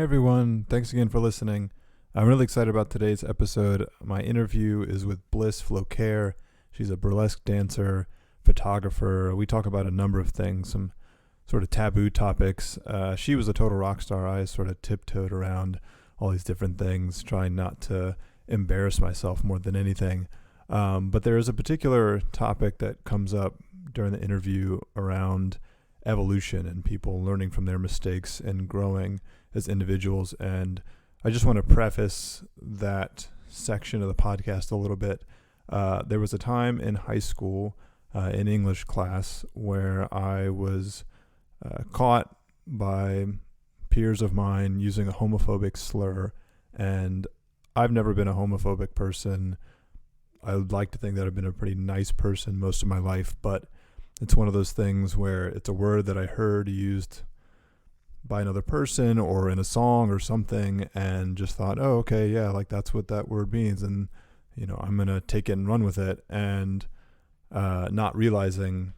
Hey everyone, thanks again for listening. I'm really excited about today's episode. My interview is with Bliss Floccare. She's a burlesque dancer, photographer. We talk about a number of things, some sort of taboo topics. She was a total rock star. I sort of tiptoed around all these different things, trying not to embarrass myself more than anything. But there is a particular topic that comes up during the interview around evolution and people learning from their mistakes and growing as individuals. And I just want to preface that section of the podcast a little bit. There was a time in high school in English class where I was caught by peers of mine using a homophobic slur, and I've never been a homophobic person. I would like to think that I've been a pretty nice person most of my life, but it's one of those things where it's a word that I heard used by another person or in a song or something, and just thought, oh, okay, yeah, like that's what that word means, and I'm gonna take it and run with it, and not realizing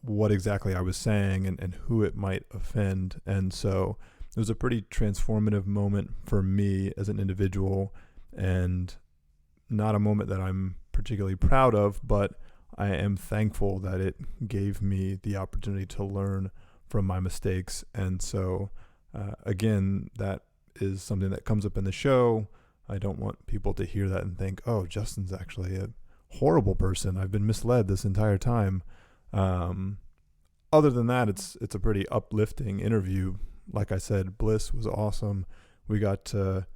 what exactly I was saying and who it might offend. And so it was a pretty transformative moment for me as an individual, and not a moment that I'm particularly proud of, but I am thankful that it gave me the opportunity to learn from my mistakes. And so, again, that is something that comes up in the show. I don't want people to hear that and think, oh, Justin's actually a horrible person. I've been misled this entire time. Other than that, it's a pretty uplifting interview. Like I said, Bliss was awesome. We got to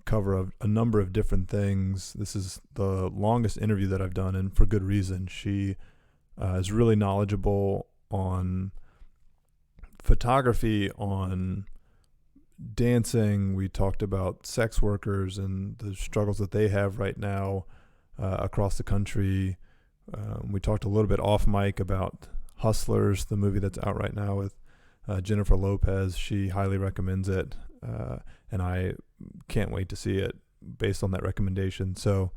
cover a number of different things. This is the longest interview that I've done, and for good reason. She is really knowledgeable on photography, on dancing. We talked about sex workers and the struggles that they have right now across the country. We talked a little bit off mic about Hustlers, the movie that's out right now with Jennifer Lopez. She highly recommends it, and I can't wait to see it based on that recommendation. So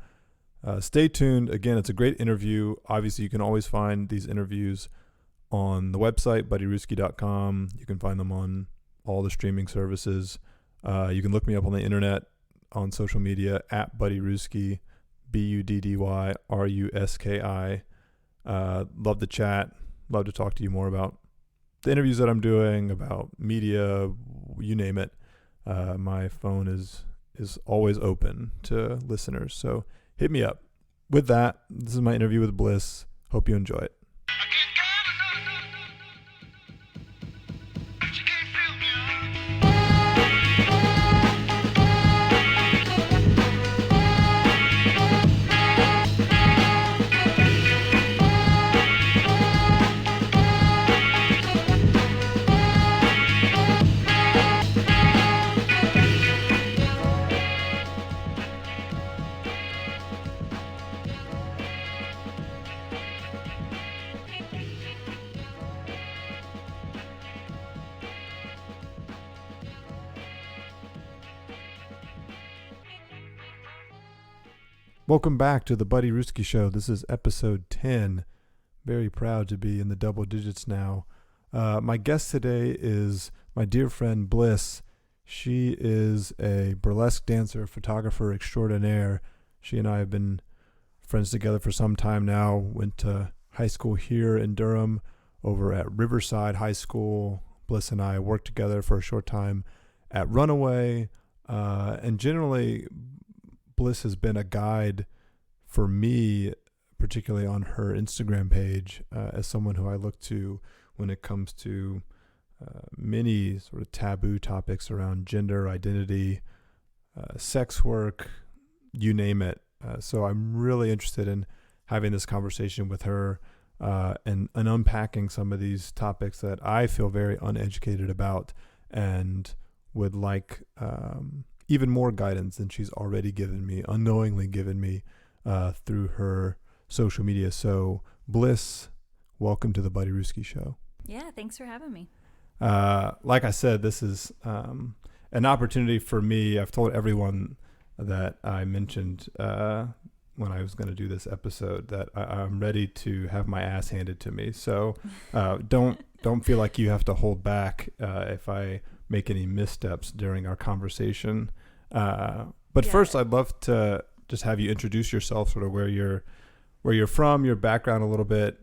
stay tuned. Again, it's a great interview. Obviously, you can always find these interviews on the website, buddyruski.com. You can find them on all the streaming services. You can look me up on the internet, on social media, at Buddy Ruski, BUDDYRUSKI. Love to chat. Love to talk to you more about the interviews that I'm doing, about media, you name it. My phone is always open to listeners, so hit me up. With that, this is my interview with Bliss. Hope you enjoy it. Welcome back to the Buddy Ruski Show. This is episode 10. Very proud to be in the double digits now. My guest today is my dear friend Bliss. She is a burlesque dancer, photographer extraordinaire. She and I have been friends together for some time now. Went to high school here in Durham, over at Riverside High School. Bliss and I worked together for a short time at Runaway. And generally, Bliss has been a guide for me, particularly on her Instagram page, as someone who I look to when it comes to many sort of taboo topics around gender identity, sex work, you name it. So I'm really interested in having this conversation with her and unpacking some of these topics that I feel very uneducated about, and would like even more guidance than she's already unknowingly given me through her social media. So Bliss, welcome to the Buddy Ruski Show. Yeah, thanks for having me. Like I said, this is an opportunity for me. I've told everyone that I mentioned when I was going to do this episode that I'm ready to have my ass handed to me. So don't feel like you have to hold back if I make any missteps during our conversation. But first, I'd love to just have you introduce yourself, sort of where you're from, your background a little bit.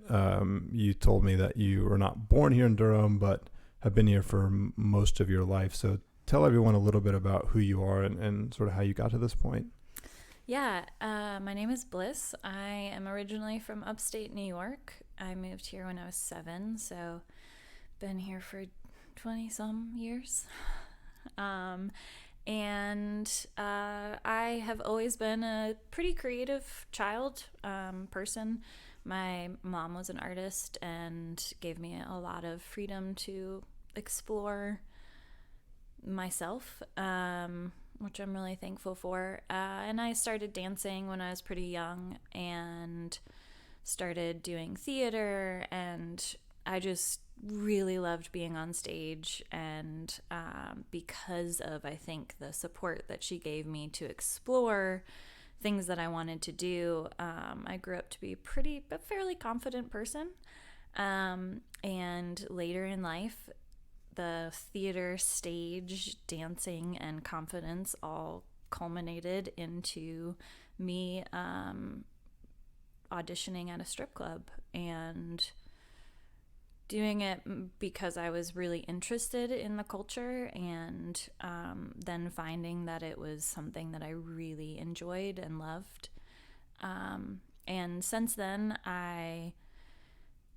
You told me that you were not born here in Durham, but have been here for most of your life. So tell everyone a little bit about who you are and sort of how you got to this point. Yeah, my name is Bliss. I am originally from upstate New York. I moved here when I was 7, so been here for 20-some years. And I have always been a pretty creative child person. My mom was an artist and gave me a lot of freedom to explore myself, which I'm really thankful for. And I started dancing when I was pretty young and started doing theater, and I just really loved being on stage. And because of, I think, the support that she gave me to explore things that I wanted to do, I grew up to be a fairly confident person. And later in life, the theater, stage, dancing, and confidence all culminated into me auditioning at a strip club and doing it because I was really interested in the culture, and then finding that it was something that I really enjoyed and loved. And since then, I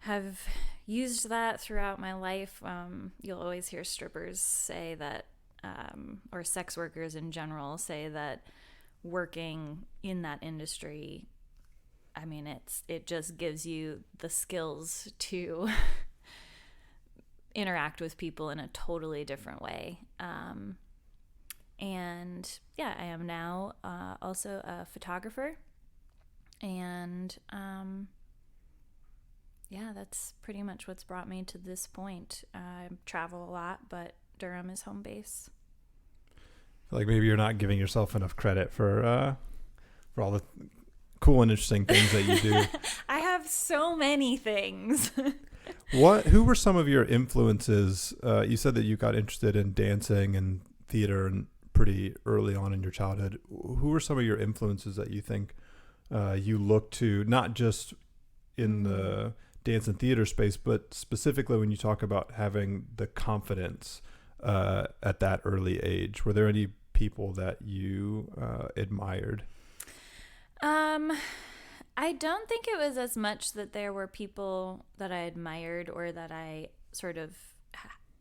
have used that throughout my life. You'll always hear strippers say that, or sex workers in general say that working in that industry, I mean, it just gives you the skills to interact with people in a totally different way. And yeah, I am now also a photographer, and yeah, that's pretty much what's brought me to this point. I travel a lot, but Durham is home base. I feel like maybe you're not giving yourself enough credit for all the cool and interesting things that you do. I have so many things. Who were some of your influences? You said that you got interested in dancing and theater and pretty early on in your childhood. Who were some of your influences that you think you look to, not just in the dance and theater space, but specifically when you talk about having the confidence at that early age? Were there any people that you admired? I don't think it was as much that there were people that I admired or that I sort of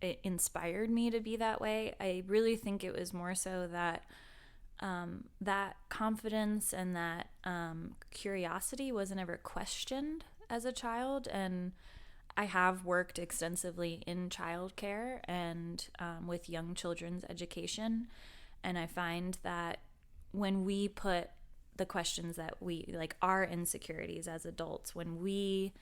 it inspired me to be that way. I really think it was more so that that confidence and that curiosity wasn't ever questioned as a child. And I have worked extensively in childcare and with young children's education. And I find that when we put the questions that we, like our insecurities as adults, when we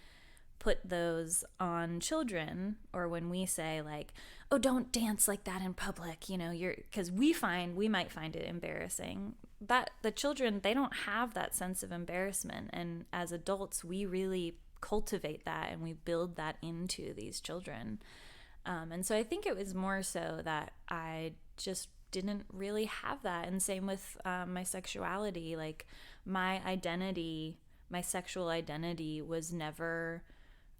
put those on children, or when we say like, oh, don't dance like that in public, because we might find it embarrassing, that the children, they don't have that sense of embarrassment. And as adults, we really cultivate that and we build that into these children. And so I think it was more so that I just didn't really have that. And same with my sexuality. Like my sexual identity was never,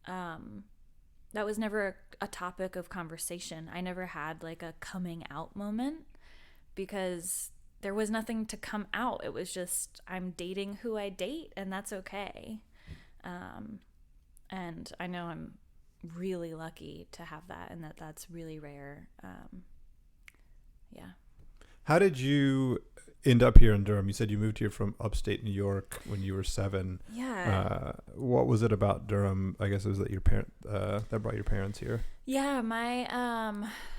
that was never a topic of conversation. I never had like a coming out moment because there was nothing to come out. It was just, I'm dating who I date, and that's okay. And I know I'm really lucky to have that, and that's really rare. Yeah. How did you end up here in Durham? You said you moved here from upstate New York when you were 7. Yeah. What was it about Durham? I guess it was that your parent that brought your parents here. Yeah, my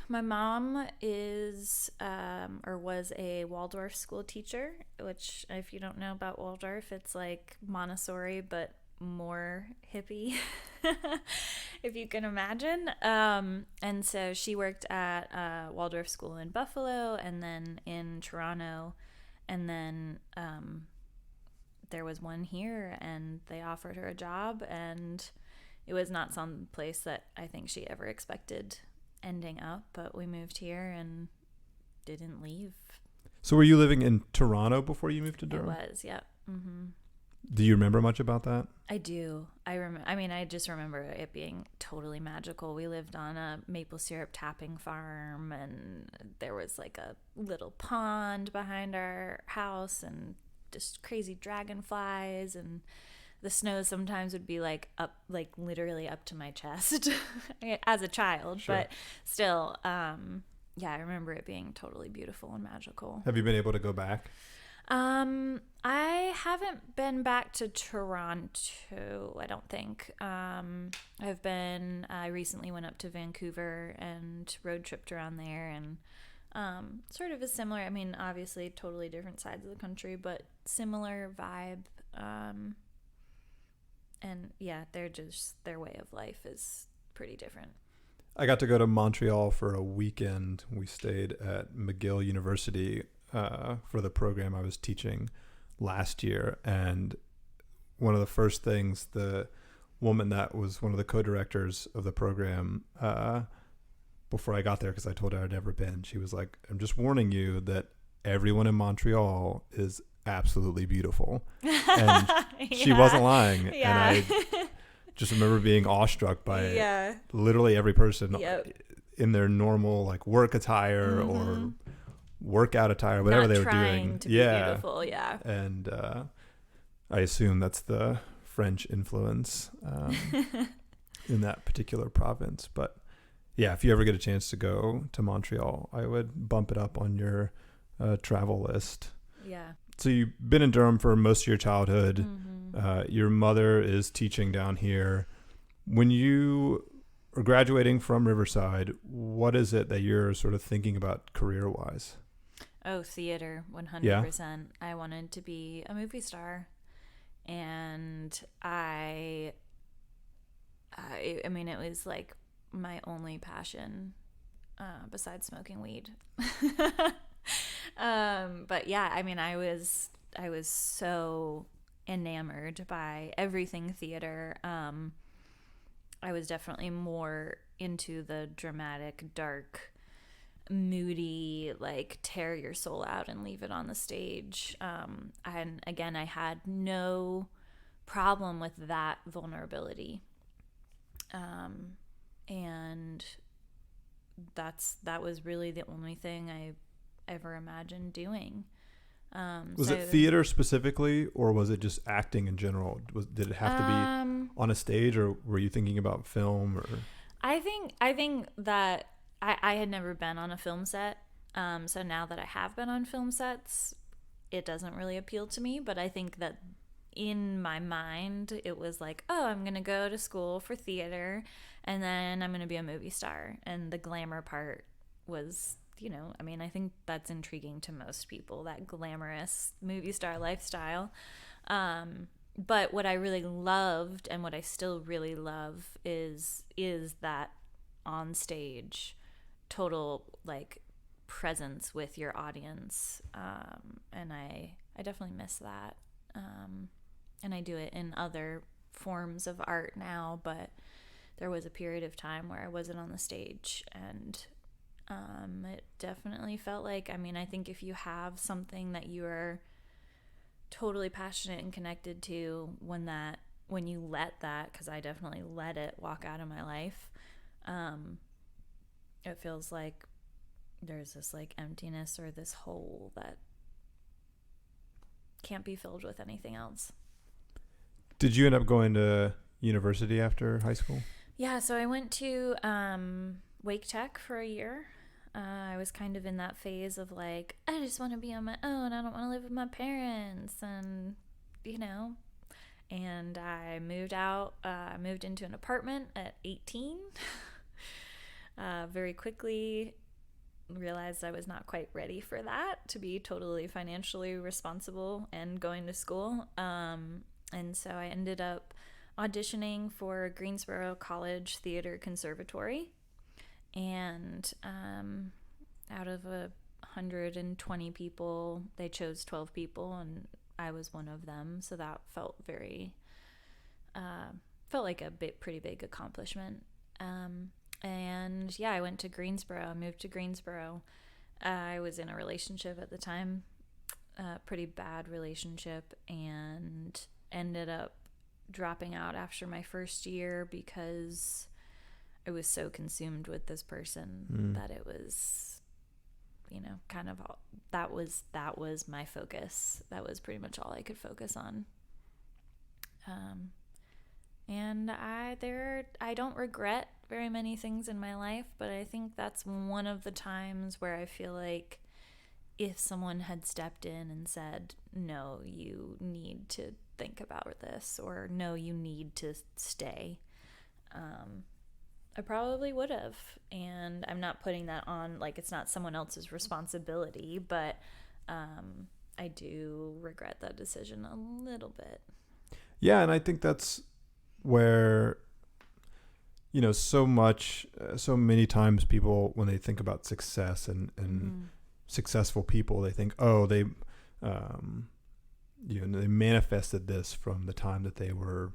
mom is or was a Waldorf school teacher, which, if you don't know about Waldorf, it's like Montessori but more hippie, if you can imagine. And so she worked at Waldorf school in Buffalo and then in Toronto, and then there was one here, and they offered her a job, and it was not some place that I think she ever expected ending up, but we moved here and didn't leave. So were you living in Toronto before you moved to Durham? I was, yeah. Mm-hmm. Do you remember much about that? I do. I just remember it being totally magical. We lived on a maple syrup tapping farm, and there was like a little pond behind our house, and just crazy dragonflies, and the snow sometimes would be like up, like literally up to my chest as a child. Sure. But still, yeah, I remember it being totally beautiful and magical. Have you been able to go back? I haven't been back to Toronto, I don't think. I recently went up to Vancouver and road tripped around there, and sort of a similar, I mean, obviously totally different sides of the country, but similar vibe. And yeah, their way of life is pretty different. I got to go to Montreal for a weekend. We stayed at McGill University for the program I was teaching last year, and one of the first things the woman that was one of the co-directors of the program, before I got there, because I told her I'd never been, she was like, I'm just warning you that everyone in Montreal is absolutely beautiful. And she wasn't lying. Yeah. And I just remember being awestruck by literally every person in their normal like work attire or workout attire, whatever they were doing. To be beautiful, yeah. And I assume that's the French influence in that particular province. But yeah, if you ever get a chance to go to Montreal, I would bump it up on your travel list. Yeah. So you've been in Durham for most of your childhood. Your mother is teaching down here. When you are graduating from Riverside, what is it that you're sort of thinking about career-wise? Oh, theater, 100%. Yeah. I wanted to be a movie star. And I mean, it was like my only passion besides smoking weed. But yeah, I mean, I was so enamored by everything theater. I was definitely more into the dramatic, dark, moody, like tear your soul out and leave it on the stage. And again, I had no problem with that vulnerability. And that was really the only thing I ever imagined doing. Was it theater specifically, or was it just acting in general? Did it have to be on a stage, or were you thinking about film? Or I think that I had never been on a film set, so now that I have been on film sets, it doesn't really appeal to me. But I think that in my mind, it was like, oh, I'm gonna go to school for theater, and then I'm gonna be a movie star, and the glamour part was, you know, I mean, I think that's intriguing to most people, that glamorous movie star lifestyle. But what I really loved, and what I still really love, is that on stage total like presence with your audience. And I definitely miss that. And I do it in other forms of art now, but there was a period of time where I wasn't on the stage, and it definitely felt like, I mean, I think if you have something that you are totally passionate and connected to, when you let that, because I definitely let it walk out of my life, it feels like there's this like emptiness or this hole that can't be filled with anything else. Did you end up going to university after high school? Yeah, so I went to Wake Tech for a year. I was kind of in that phase of like, I just want to be on my own. I don't want to live with my parents, and you know. And I moved out. I moved into an apartment at 18. Very quickly realized I was not quite ready for that, to be totally financially responsible and going to school. And so I ended up auditioning for Greensboro College Theater Conservatory. And out of 120 people, they chose 12 people, and I was one of them. So that felt very, felt like a pretty big accomplishment. And yeah, I went to Greensboro. I moved to Greensboro. I was in a relationship at the time, a pretty bad relationship, and ended up dropping out after my first year because I was so consumed with this person that it was, kind of all, that was my focus. That was pretty much all I could focus on. And I don't regret very many things in my life, but I think that's one of the times where I feel like if someone had stepped in and said, no, you need to think about this, or no, you need to stay, I probably would have. And I'm not putting that on, like, it's not someone else's responsibility, but I do regret that decision a little bit. Yeah, and I think that's where, so many times people, when they think about success and successful people, they think, they manifested this from the time that they were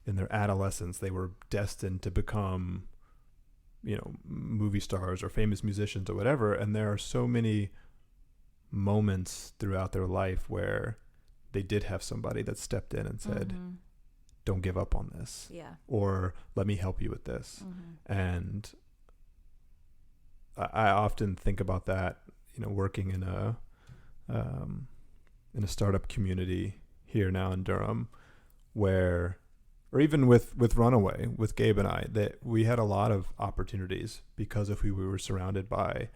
in their adolescence. They were destined to become, movie stars or famous musicians or whatever. And there are so many moments throughout their life where they did have somebody that stepped in and said, don't give up on this. Yeah. Or let me help you with this. And I often think about that, working in a startup community here now in Durham, or even with Runaway, with Gabe and I, that we had a lot of opportunities because of who we were surrounded by.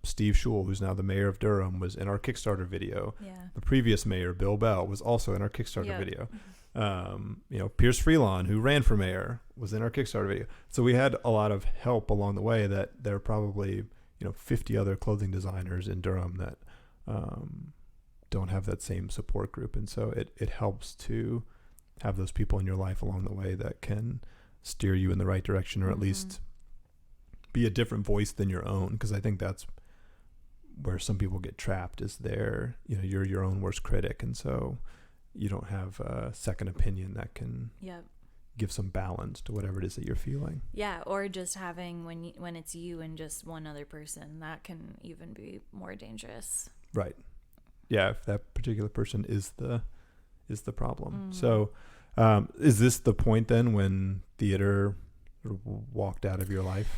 Steve Schul, who's now the mayor of Durham, was in our Kickstarter video. Yeah. The previous mayor, Bill Bell, was also in our Kickstarter video. Pierce Freelon, who ran for mayor, was in our Kickstarter video. So we had a lot of help along the way that there are probably, 50 other clothing designers in Durham that don't have that same support group. And so it helps to have those people in your life along the way that can steer you in the right direction, or at least be a different voice than your own. Because I think that's where some people get trapped, is you're your own worst critic. And so you don't have a second opinion that can give some balance to whatever it is that you're feeling. Yeah, or just having when it's you and just one other person, that can even be more dangerous. Right. Yeah, if that particular person is the problem. So is this the point then when theater walked out of your life?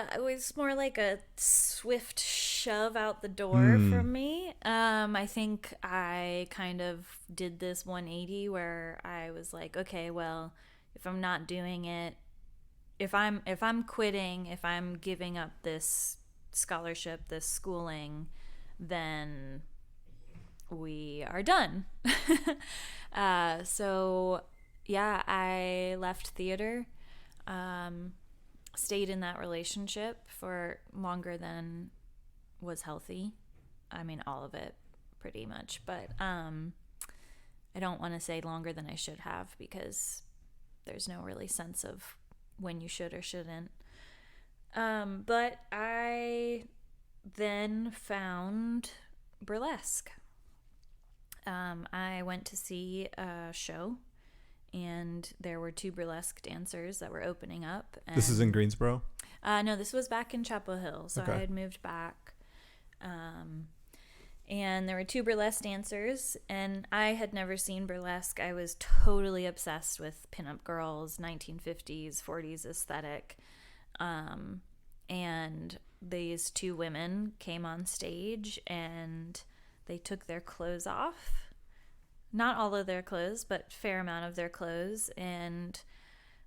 It was more like a swift shove out the door for me. I think I kind of did this 180 where I was like, okay, well, if I'm not doing it, if I'm quitting, if I'm giving up this scholarship, this schooling, then we are done. So yeah, I left theater. Stayed in that relationship for longer than was healthy. I mean, all of it pretty much, but I don't want to say longer than I should have, because there's no really sense of when you should or shouldn't. But I then found burlesque. I went to see a show, and there were 2 burlesque dancers that were opening up. And this is in Greensboro? No, this was back in Chapel Hill. So okay. I had moved back. And there were 2 burlesque dancers, and I had never seen burlesque. I was totally obsessed with pinup girls, 1950s, 40s aesthetic. And these 2 women came on stage, and they took their clothes off. Not all of their clothes, but fair amount of their clothes, and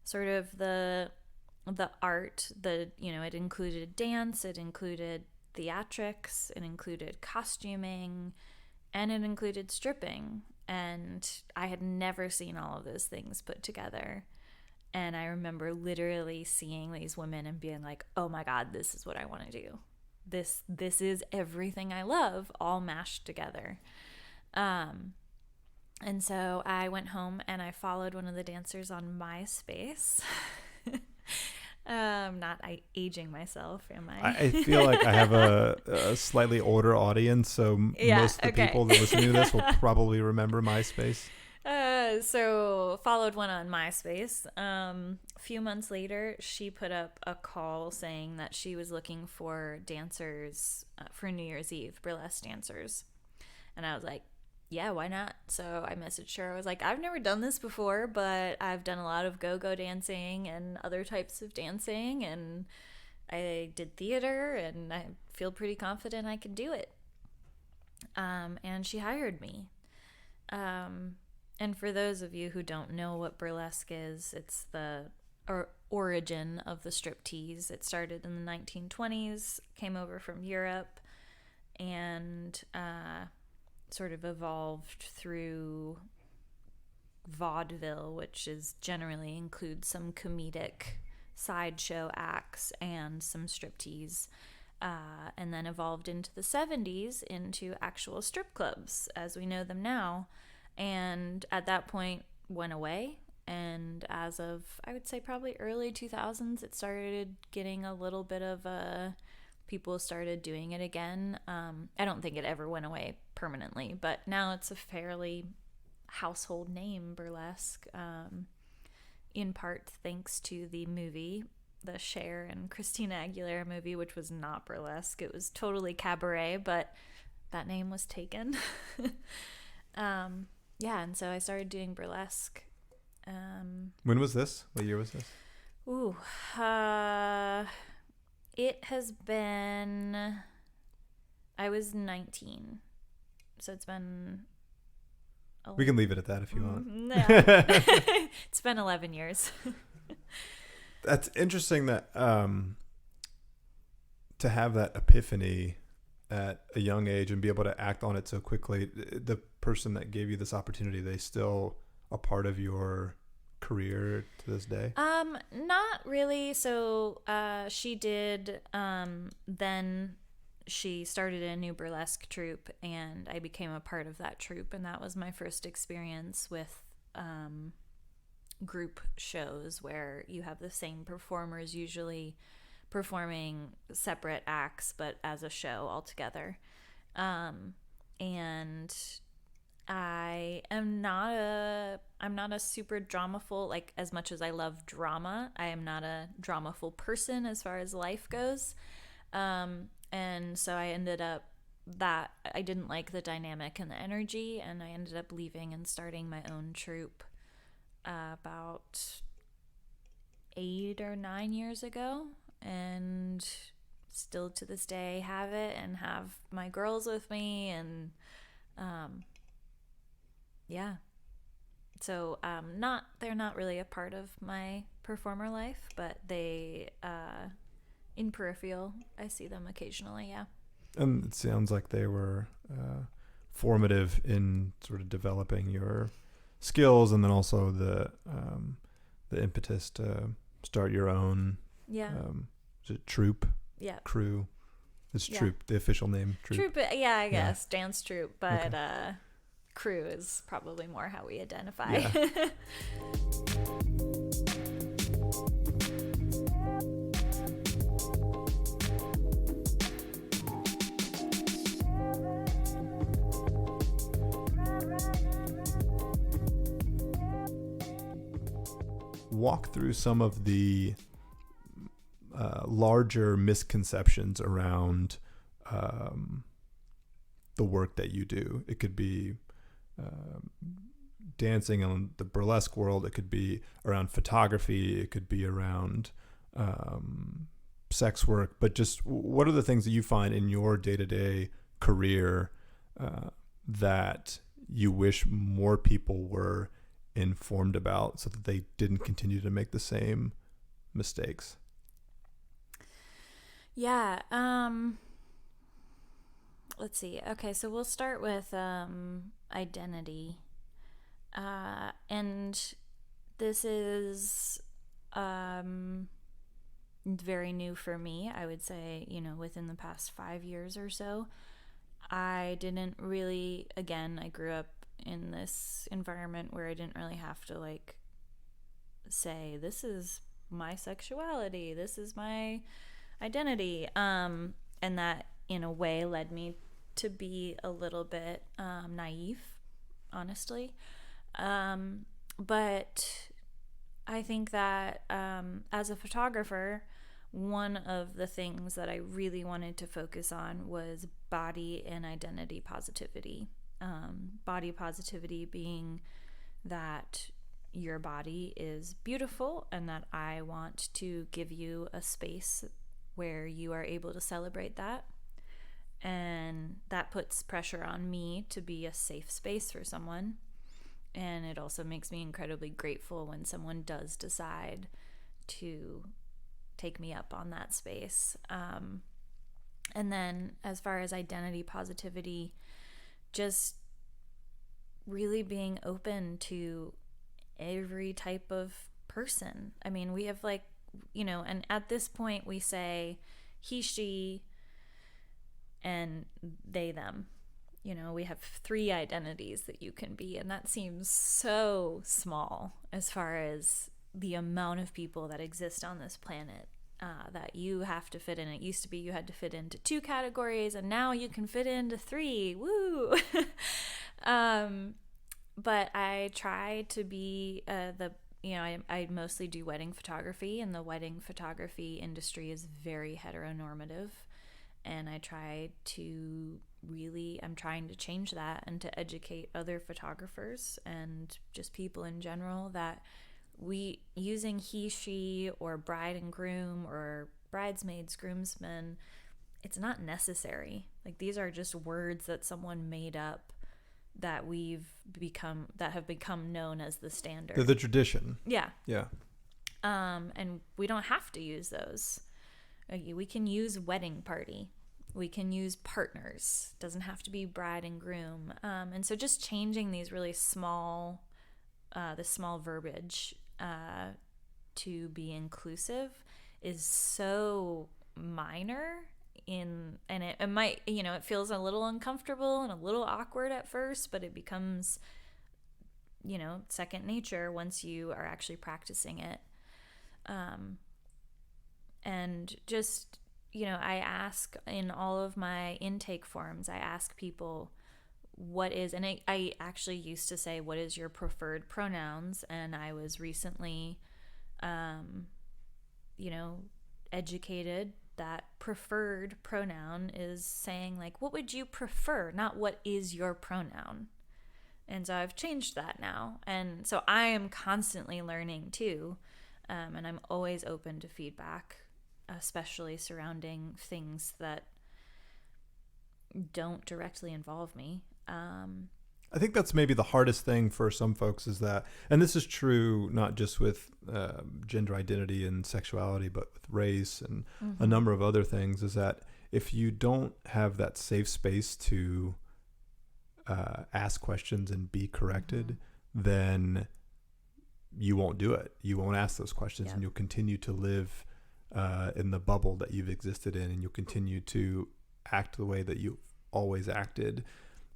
sort of the art, it included dance, it included theatrics, it included costuming, and it included stripping. And I had never seen all of those things put together. And I remember literally seeing these women and being like, oh my God, this is what I want to do. This is everything I love, all mashed together. And so I went home and I followed one of the dancers on MySpace. Not aging myself, am I? I feel like I have a slightly older audience, so most of the people that listen to this will probably remember MySpace. So followed one on MySpace. A few months later, she put up a call saying that she was looking for dancers for New Year's Eve, burlesque dancers. And I was like, yeah, why not? So I messaged her. I was like, I've never done this before, but I've done a lot of go-go dancing and other types of dancing, and I did theater, and I feel pretty confident I can do it. And she hired me. And for those of you who don't know what burlesque is, it's the origin of the striptease. It started in the 1920s, came over from Europe, and sort of evolved through vaudeville, which is generally includes some comedic sideshow acts and some striptease, and then evolved into the 70s into actual strip clubs as we know them now, and at that point went away. And as of, I would say, probably early 2000s, it started getting a little bit of a... people started doing it again. I don't think it ever went away permanently, but now it's a fairly household name, burlesque, in part thanks to the movie, the Cher and Christina Aguilera movie, which was not burlesque. It was totally cabaret, but that name was taken. Yeah, and so I started doing burlesque. When was this? What year was this? Ooh, it has been... I was 19, so it's been... We can leave it at that if you want. Yeah. It's been 11 years. That's interesting that to have that epiphany at a young age and be able to act on it so quickly. The person that gave you this opportunity, they still a part of your career to this day? Not really. So she did, then she started a new burlesque troupe, and I became a part of that troupe, and that was my first experience with group shows where you have the same performers usually performing separate acts but as a show altogether. And I'm not a super dramaful, like, as much as I love drama, I am not a dramaful person as far as life goes. And so I ended up that I didn't like the dynamic and the energy, and I ended up leaving and starting my own troupe about 8 or 9 years ago, and still to this day have it and have my girls with me, and yeah. So they're not really a part of my performer life, but they in peripheral I see them occasionally, yeah. And it sounds like they were formative in sort of developing your skills, and then also the impetus to start your own is it troupe? Yeah. Crew. It's troupe, the official name. Troupe, yeah, I guess. Yeah. Dance troupe, but okay. Crew is probably more how we identify. Yeah. Walk through some of the larger misconceptions around the work that you do. It could be dancing in the burlesque world. It could be around photography. It could be around sex work. But just what are the things that you find in your day-to-day career that you wish more people were informed about so that they didn't continue to make the same mistakes? Yeah. Let's see. Okay, so we'll start with identity. And this is very new for me. I would say, within the past 5 years or so. I didn't really, again, I grew up in this environment where I didn't really have to say, this is my sexuality, this is my identity, and that in a way led me to be a little bit naive, honestly. But I think that as a photographer, one of the things that I really wanted to focus on was body and identity positivity. Body positivity being that your body is beautiful and that I want to give you a space where you are able to celebrate that. And that puts pressure on me to be a safe space for someone. And it also makes me incredibly grateful when someone does decide to take me up on that space. And then as far as identity positivity, just really being open to every type of person. I mean, we have like, and at this point we say he, she, and they, them. We have 3 identities that you can be, and that seems so small as far as the amount of people that exist on this planet that you have to fit in. It used to be you had to fit into 2 categories, and now you can fit into 3. Woo! But I try to be I mostly do wedding photography, and the wedding photography industry is very heteronormative. And I'm trying to change that and to educate other photographers and just people in general that using he, she, or bride and groom, or bridesmaids, groomsmen, it's not necessary. Like, these are just words that someone made up that have become known as the standard. They're the tradition. Yeah. Yeah. And we don't have to use those. We can use wedding party. We can use partners. Doesn't have to be bride and groom. And so just changing these really small verbiage to be inclusive is so minor and it might, it feels a little uncomfortable and a little awkward at first, but it becomes, second nature once you are actually practicing it. And just, I ask in all of my intake forms, I ask people I actually used to say, what is your preferred pronouns? And I was recently, educated that preferred pronoun is saying, like, what would you prefer? Not what is your pronoun? And so I've changed that now. And so I am constantly learning too. And I'm always open to feedback, especially surrounding things that don't directly involve me. I think that's maybe the hardest thing for some folks is that, and this is true not just with gender identity and sexuality, but with race and a number of other things, is that if you don't have that safe space to ask questions and be corrected, then you won't do it. You won't ask those questions, and you'll continue to live in the bubble that you've existed in, and you'll continue to act the way that you've always acted.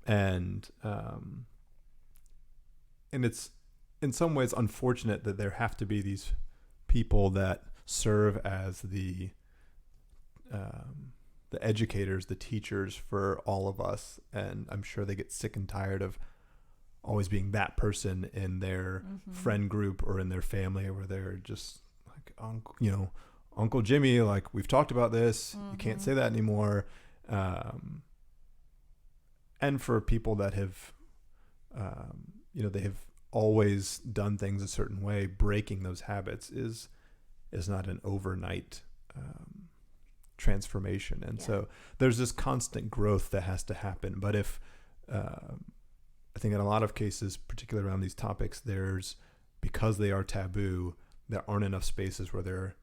And it's in some ways unfortunate that there have to be these people that serve as the educators, the teachers for all of us. And I'm sure they get sick and tired of always being that person in their friend group or in their family, where they're just like, Uncle Jimmy, like, we've talked about this. You can't say that anymore. And for people that have, they have always done things a certain way, breaking those habits is not an overnight transformation. And so there's this constant growth that has to happen. But if, I think in a lot of cases, particularly around these topics, because they are taboo, there aren't enough spaces where they're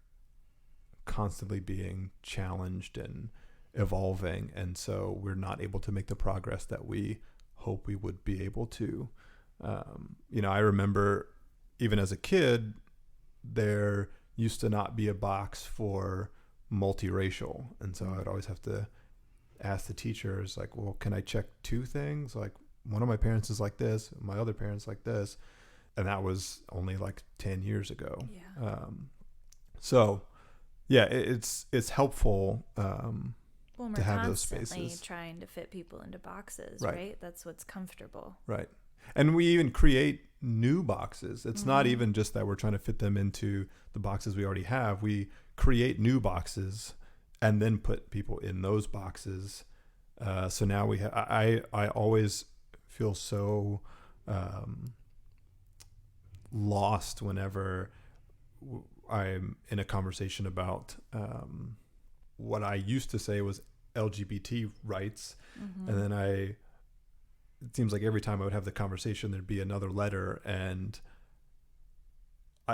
constantly being challenged and evolving, and so we're not able to make the progress that we hope we would be able to. I remember even as a kid, there used to not be a box for multiracial, and so I'd always have to ask the teachers, like, well, can I check 2 things? Like, one of my parents is like this, my other parents like this, and that was only like 10 years ago. It's helpful Well, to we're have those constantly spaces. trying to fit people into boxes, Right. right? That's what's comfortable. Right. And we even create new boxes. It's not even just that we're trying to fit them into the boxes we already have. We create new boxes and then put people in those boxes. So now we have, I always feel so lost whenever I'm in a conversation about what I used to say was LGBT rights. And then it seems like every time I would have the conversation, there'd be another letter. And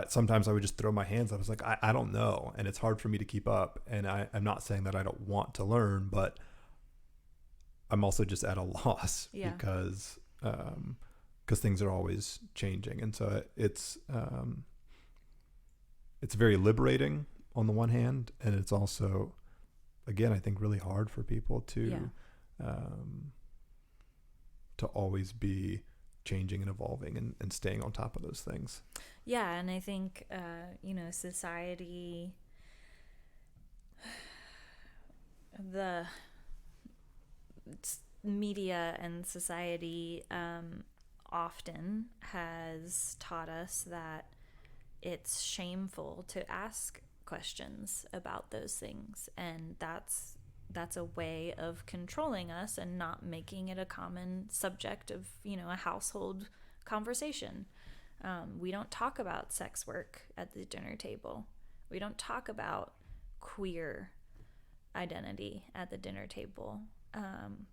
sometimes I would just throw my hands up. I was like, I don't know. And it's hard for me to keep up. And I'm not saying that I don't want to learn, but I'm also just at a loss because things are always changing. And so it's very liberating on the one hand. And it's also, again, I think really hard for people to always be changing and evolving and staying on top of those things. Yeah. And I think, society, the media and society often has taught us that it's shameful to ask questions about those things, and that's a way of controlling us and not making it a common subject of a household conversation. We don't talk about sex work at the dinner table. We don't talk about queer identity at the dinner table.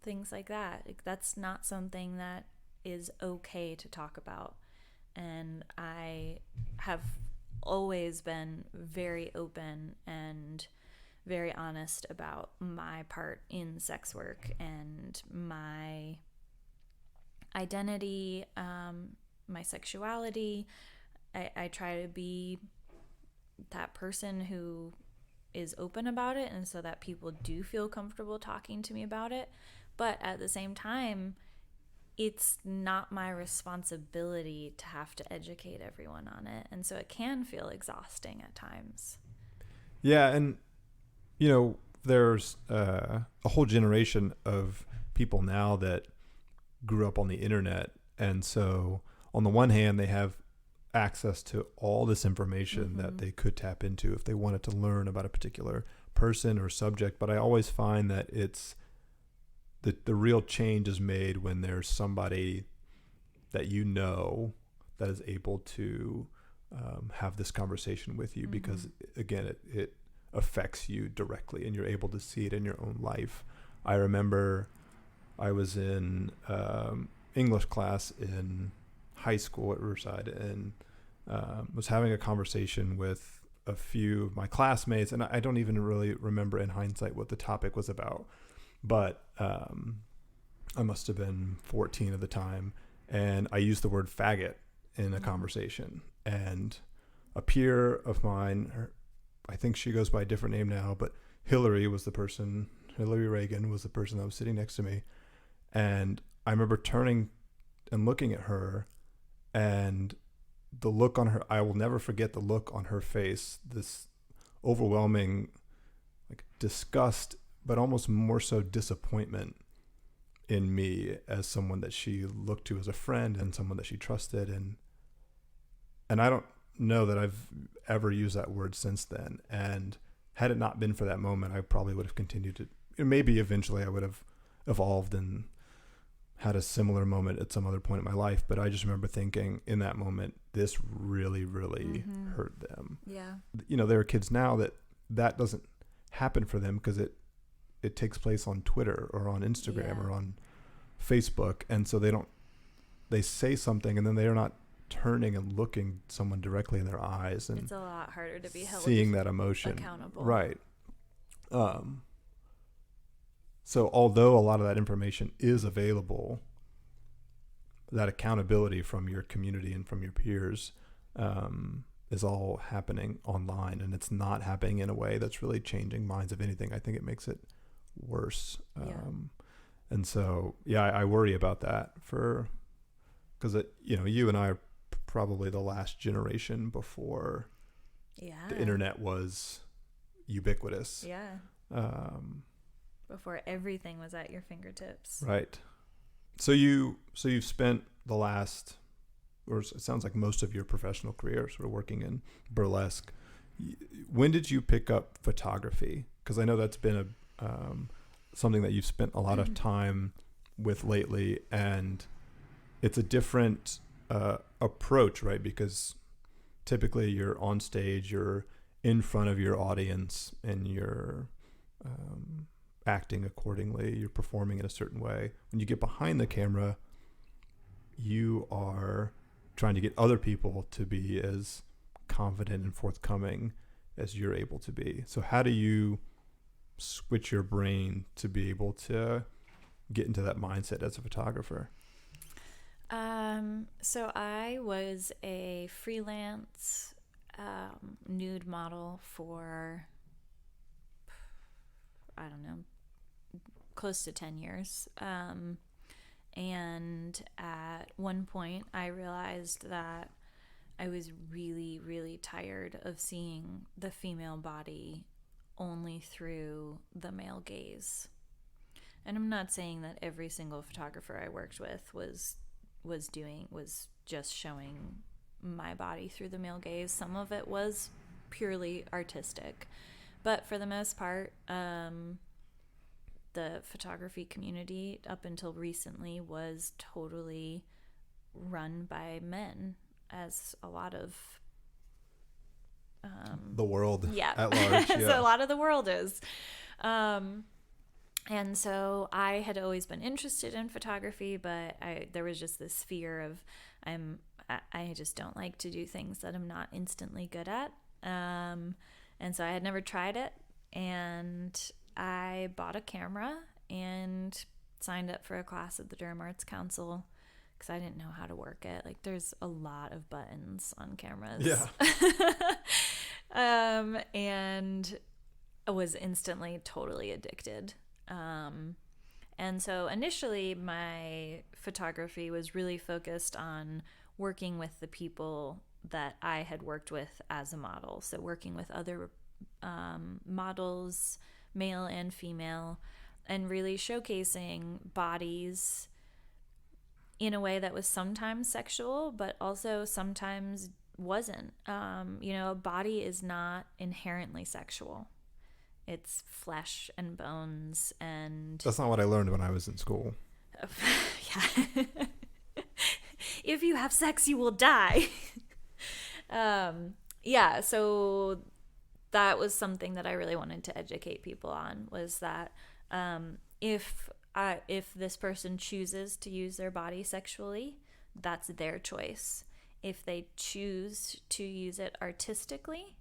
Things like that. That's not something that is okay to talk about. And I have always been very open and very honest about my part in sex work and my identity, my sexuality. I try to be that person who is open about it, and so that people do feel comfortable talking to me about it. But at the same time, it's not my responsibility to have to educate everyone on it. And so it can feel exhausting at times. Yeah. And, there's a whole generation of people now that grew up on the internet. And so on the one hand, they have access to all this information that they could tap into if they wanted to learn about a particular person or subject. But I always find that it's the real change is made when there's somebody that that is able to have this conversation with you, because again, it affects you directly and you're able to see it in your own life. I remember I was in English class in high school at Riverside and was having a conversation with a few of my classmates, and I don't even really remember in hindsight what the topic was about, but I must have been 14 at the time, and I used the word faggot in a conversation, and a peer of mine, I think she goes by a different name now, but Hillary Reagan was the person that was sitting next to me, and I remember turning and looking at her, and the look on her, I will never forget the look on her face, this overwhelming disgust, but almost more so disappointment in me as someone that she looked to as a friend and someone that she trusted. And I don't know that I've ever used that word since then. And had it not been for that moment, I probably would have continued to, maybe eventually I would have evolved and had a similar moment at some other point in my life. But I just remember thinking in that moment, this really, really hurt them. Yeah. There are kids now that doesn't happen for them because it takes place on Twitter or on Instagram or on Facebook. And so they say something and then they are not turning and looking someone directly in their eyes. And it's a lot harder to be held seeing that emotion accountable. Right. So although a lot of that information is available, that accountability from your community and from your peers is all happening online, and it's not happening in a way that's really changing minds. If anything, I think it makes it worse. And so, I worry about that because you and I are probably the last generation before the internet was ubiquitous. Before everything was at your fingertips. Right. So you've spent the last, or it sounds like most of your professional career, sort of working in burlesque. When did you pick up photography? Because I know that's been something that you've spent a lot of time with lately, and it's a different approach, right? Because typically you're on stage, you're in front of your audience, and you're acting accordingly, you're performing in a certain way. When you get behind the camera, you are trying to get other people to be as confident and forthcoming as you're able to be. So how do you switch your brain to be able to get into that mindset as a photographer? So I was a freelance nude model for, I don't know, close to 10 years. And at one point I realized that I was really, really tired of seeing the female body only through the male gaze. And I'm not saying that every single photographer I worked with was just showing my body through the male gaze. Some of it was purely artistic, but for the most part, the photography community up until recently was totally run by men, as a lot of the world at large. Yeah. So a lot of the world is. And so I had always been interested in photography, but there was just this fear of I just don't like to do things that I'm not instantly good at. And so I had never tried it, and I bought a camera and signed up for a class at the Durham Arts Council because I didn't know how to work it. Like, there's a lot of buttons on cameras. Yeah. And I was instantly totally addicted. And so initially my photography was really focused on working with the people that I had worked with as a model. So working with other models, male and female, and really showcasing bodies in a way that was sometimes sexual, but also sometimes wasn't. A body is not inherently sexual. It's flesh and bones, and That's not what I learned when I was in school. Yeah. If you have sex, you will die. Yeah, so that was something that I really wanted to educate people on, was that if this person chooses to use their body sexually, that's their choice. If they choose to use it artistically,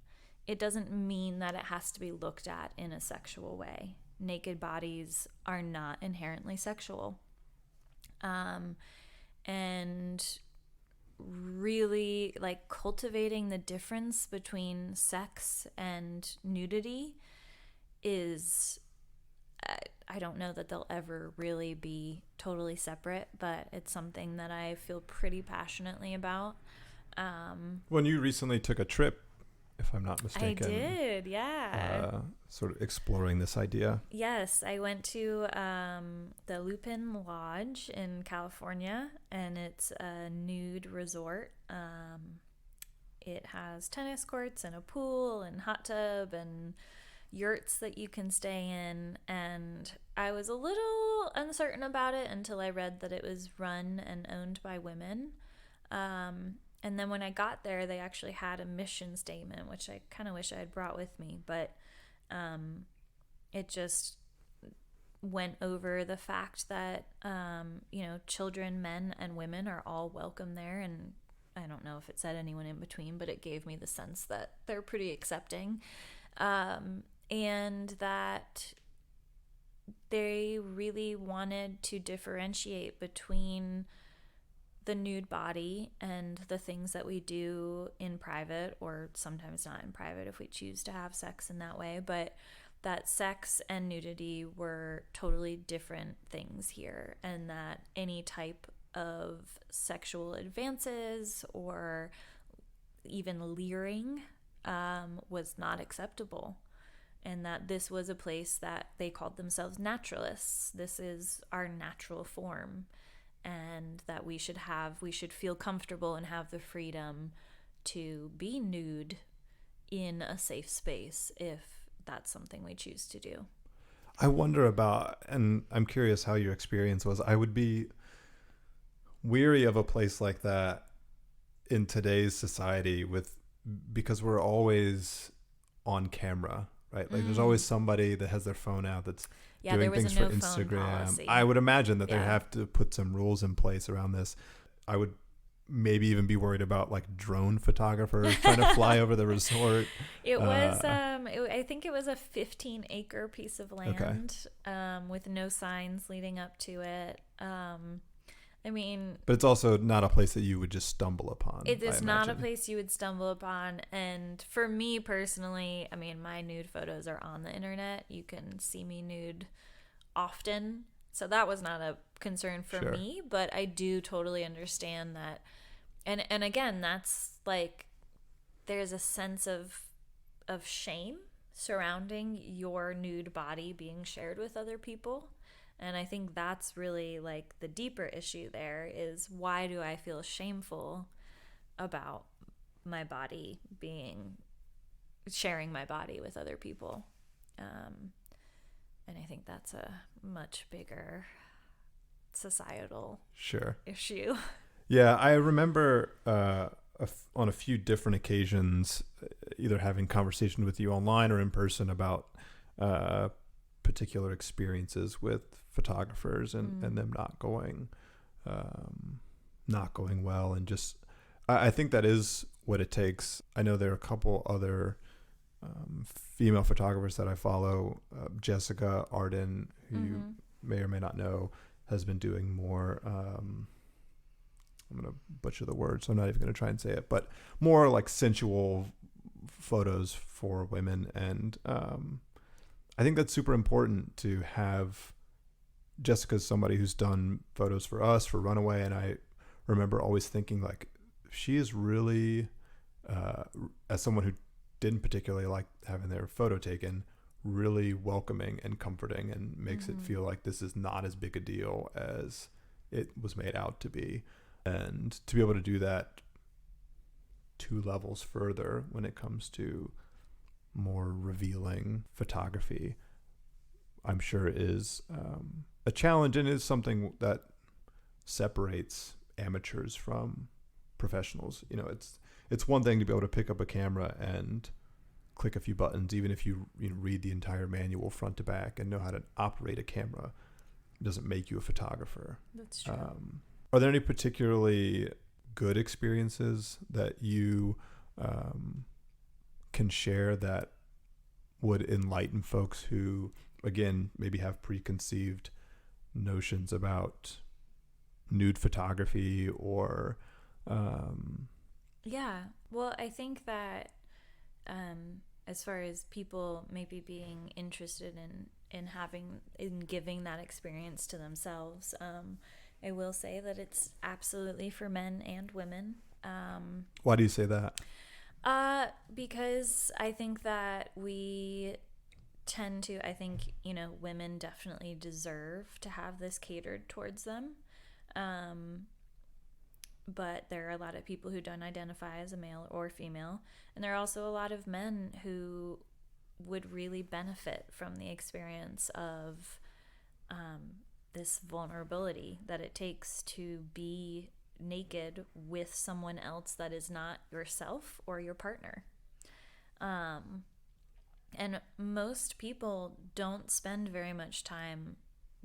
it doesn't mean that it has to be looked at in a sexual way. Naked bodies are not inherently sexual. And really, like, cultivating the difference between sex and nudity is, I don't know that they'll ever really be totally separate, but it's something that I feel pretty passionately about. When you recently took a trip, if I'm not mistaken. I did, yeah. Sort of exploring this idea. Yes, I went to the Lupin Lodge in California, and it's a nude resort. It has tennis courts and a pool and hot tub and yurts that you can stay in, and I was a little uncertain about it until I read that it was run and owned by women. And then when I got there, they actually had a mission statement, which I kind of wish I had brought with me, but it just went over the fact that, children, men, and women are all welcome there. And I don't know if it said anyone in between, but it gave me the sense that they're pretty accepting. And that they really wanted to differentiate between the nude body and the things that we do in private, or sometimes not in private if we choose to have sex in that way, but that sex and nudity were totally different things here, and that any type of sexual advances or even leering was not acceptable, and that this was a place that they called themselves naturalists. This is our natural form. and that we should feel comfortable and have the freedom to be nude in a safe space if that's something we choose to do. I wonder about, and I'm curious how your experience was. I would be weary of a place like that in today's society because we're always on camera, right? Like there's always somebody that has their phone out that's doing things for Instagram. I would imagine that they have to put some rules in place around this. I would maybe even be worried about like drone photographers trying to fly over the resort. I think it was a 15-acre piece of land, with no signs leading up to it. But it's also not a place that you would just stumble upon. It is not a place you would stumble upon. And for me personally, my nude photos are on the internet. You can see me nude often. So that was not a concern for me, but I do totally understand that. And again, that's like, there's a sense of shame surrounding your nude body being shared with other people. And I think that's really like the deeper issue there is, why do I feel shameful about my body sharing my body with other people? And I think that's a much bigger societal issue. Yeah, I remember on a few different occasions either having conversation with you online or in person about particular experiences with photographers and them not going well, and just I think that is what it takes. I know there are a couple other female photographers that I follow. Jessica Arden, who you may or may not know, has been doing more I'm going to butcher the word, so I'm not even going to try and say it, but more like sensual photos for women. And I think that's super important to have. Jessica's somebody who's done photos for us, for Runaway, and I remember always thinking, like, she is really, as someone who didn't particularly like having their photo taken, really welcoming and comforting, and makes it feel like this is not as big a deal as it was made out to be. And to be able to do that 2 levels further when it comes to more revealing photography, I'm sure is a challenge, and is something that separates amateurs from professionals. You know, it's one thing to be able to pick up a camera and click a few buttons, even if you read the entire manual front to back and know how to operate a camera. It doesn't make you a photographer. That's true. Are there any particularly good experiences that you can share that would enlighten folks who, again, maybe have preconceived notions about nude photography or well, I think that as far as people maybe being interested in giving that experience to themselves, I will say that it's absolutely for men and women. Why do you say that? Because I think that we tend to, women definitely deserve to have this catered towards them. But there are a lot of people who don't identify as a male or female. And there are also a lot of men who would really benefit from the experience of this vulnerability that it takes to be naked with someone else that is not yourself or your partner. And most people don't spend very much time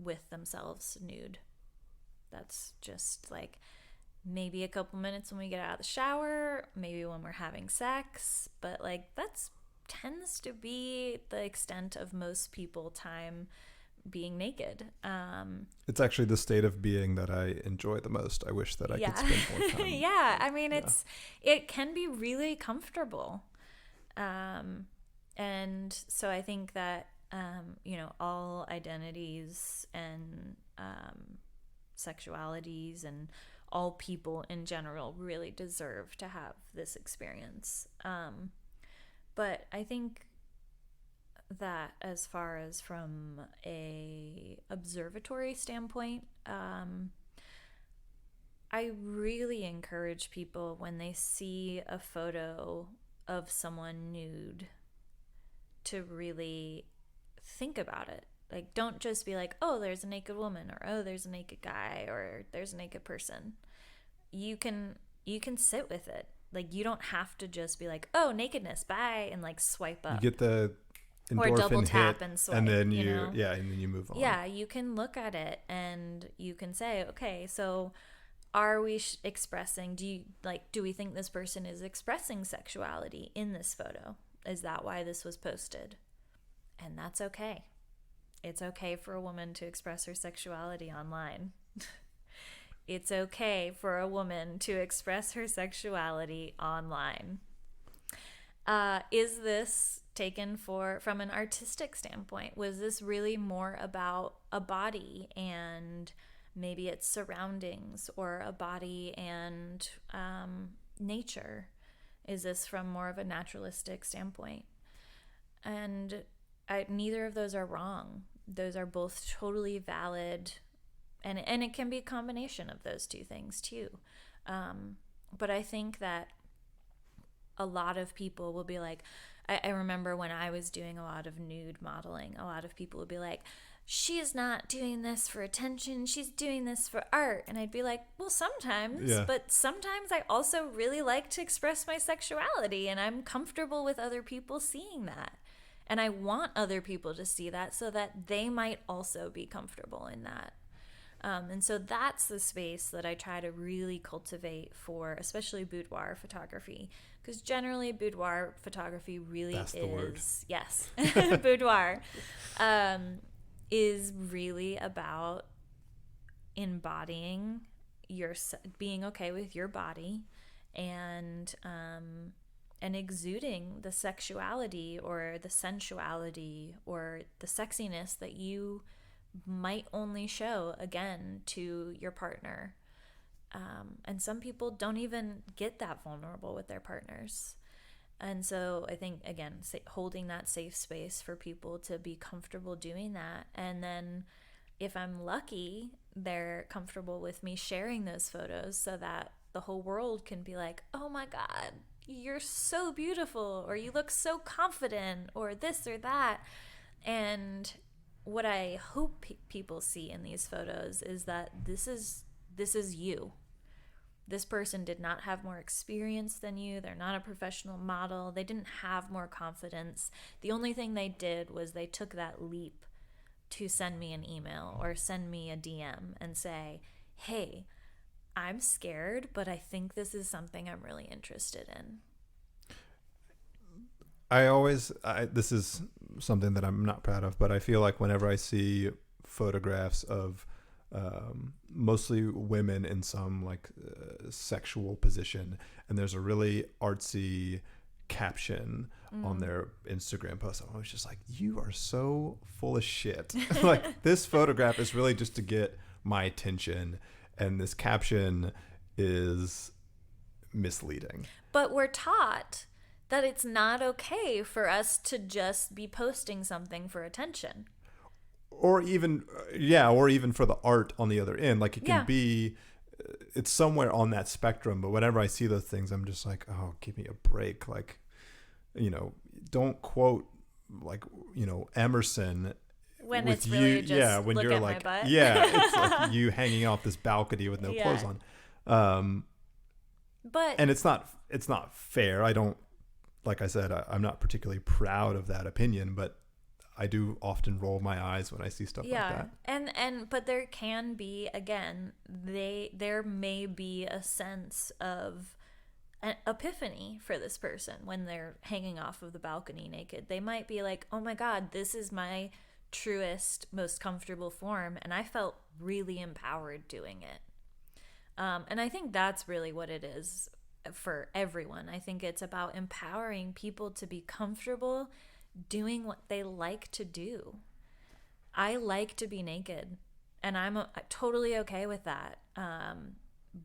with themselves nude. That's just like maybe a couple minutes when we get out of the shower, maybe when we're having sex, but like that's tends to be the extent of most people time being naked. It's actually the state of being that I enjoy the most. I wish that I could spend more time. It can be really comfortable. And so I think that, all identities and sexualities and all people in general really deserve to have this experience. But I think that as far as from a observatory standpoint, I really encourage people when they see a photo of someone nude to really think about it. Like, don't just be like, oh, there's a naked woman, or oh, there's a naked guy, or there's a naked person. You can sit with it. Like, you don't have to just be like, oh, nakedness, bye, and like swipe up. You get the endorphin or double hit, tap and swipe, and then you know? and then you move on. Yeah, you can look at it and you can say, okay, so are we expressing, do we think this person is expressing sexuality in this photo? Is that why this was posted? And that's okay. It's okay for a woman to express her sexuality online. It's okay for a woman to express her sexuality online. Is this taken from an artistic standpoint? Was this really more about a body and maybe its surroundings, or a body and nature? Is this from more of a naturalistic standpoint? And neither of those are wrong. Those are both totally valid, and it can be a combination of those two things too. But I think that a lot of people will be like, I remember when I was doing a lot of nude modeling, a lot of people would be like, she's not doing this for attention, she's doing this for art. And I'd be like, well, sometimes, but sometimes I also really like to express my sexuality, and I'm comfortable with other people seeing that. And I want other people to see that so that they might also be comfortable in that. And so that's the space that I try to really cultivate for, especially boudoir photography, because generally boudoir photography really that's the word. Yes, boudoir is really about embodying being okay with your body, and exuding the sexuality or the sensuality or the sexiness that you might only show, again, to your partner. And some people don't even get that vulnerable with their partners. And so I think, again, holding that safe space for people to be comfortable doing that. And then if I'm lucky, they're comfortable with me sharing those photos so that the whole world can be like, oh my God, you're so beautiful, or you look so confident, or this or that. And what I hope people see in these photos is that this is you. This person did not have more experience than you. They're not a professional model. They didn't have more confidence. The only thing they did was they took that leap to send me an email or send me a DM and say, hey, I'm scared, but I think this is something I'm really interested in. This is something that I'm not proud of, but I feel like whenever I see photographs of mostly women in some sexual position, and there's a really artsy caption on their Instagram post, I'm always just like, you are so full of shit. Like, this photograph is really just to get my attention, and this caption is misleading. But we're taught that it's not okay for us to just be posting something for attention. Or even for the art on the other end. Like, it can be, it's somewhere on that spectrum. But whenever I see those things, I'm just like, oh, give me a break. Like, don't quote, Emerson. When it's really just when look you're at like, my butt. It's like you hanging off this balcony with no clothes on. And it's not fair. I don't, like I said, I'm not particularly proud of that opinion, but I do often roll my eyes when I see stuff like that. But there can be, again, there may be a sense of an epiphany for this person when they're hanging off of the balcony naked. They might be like, oh my God, this is my truest, most comfortable form, and I felt really empowered doing it. And I think that's really what it is for everyone. I think it's about empowering people to be comfortable doing what they like to do. I like to be naked, and I'm totally okay with that.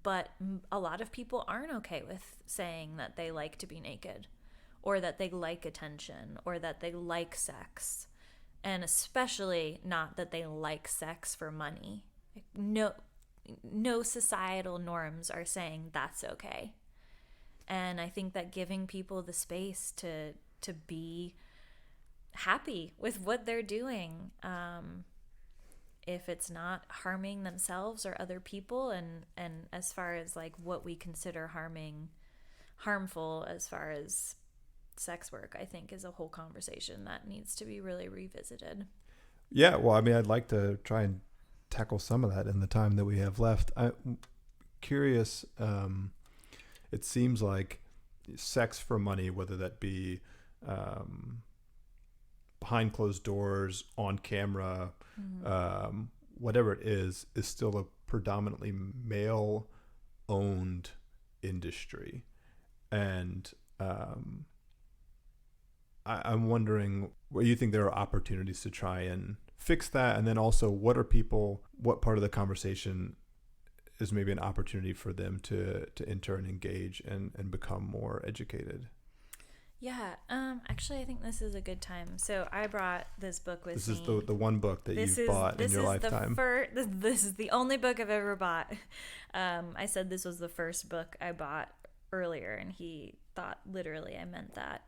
But a lot of people aren't okay with saying that they like to be naked, or that they like attention, or that they like sex, and especially not that they like sex for money. No, no societal norms are saying that's okay. And I think that giving people the space to be happy with what they're doing, if it's not harming themselves or other people, and as far as like what we consider harmful as far as sex work, I think is a whole conversation that needs to be really revisited. Yeah, well, I mean, I'd like to try and tackle some of that in the time that we have left. I'm curious, it seems like sex for money, whether that be behind closed doors, on camera, whatever it is still a predominantly male-owned industry. And I'm wondering where you think there are opportunities to try and fix that, and then also what part of the conversation is maybe an opportunity for them to enter and engage and become more educated. Yeah, actually I think this is a good time. So I brought this book with me. This is the one book that you've bought in your lifetime. This is the only book I've ever bought. I said this was the first book I bought earlier, and he thought literally I meant that.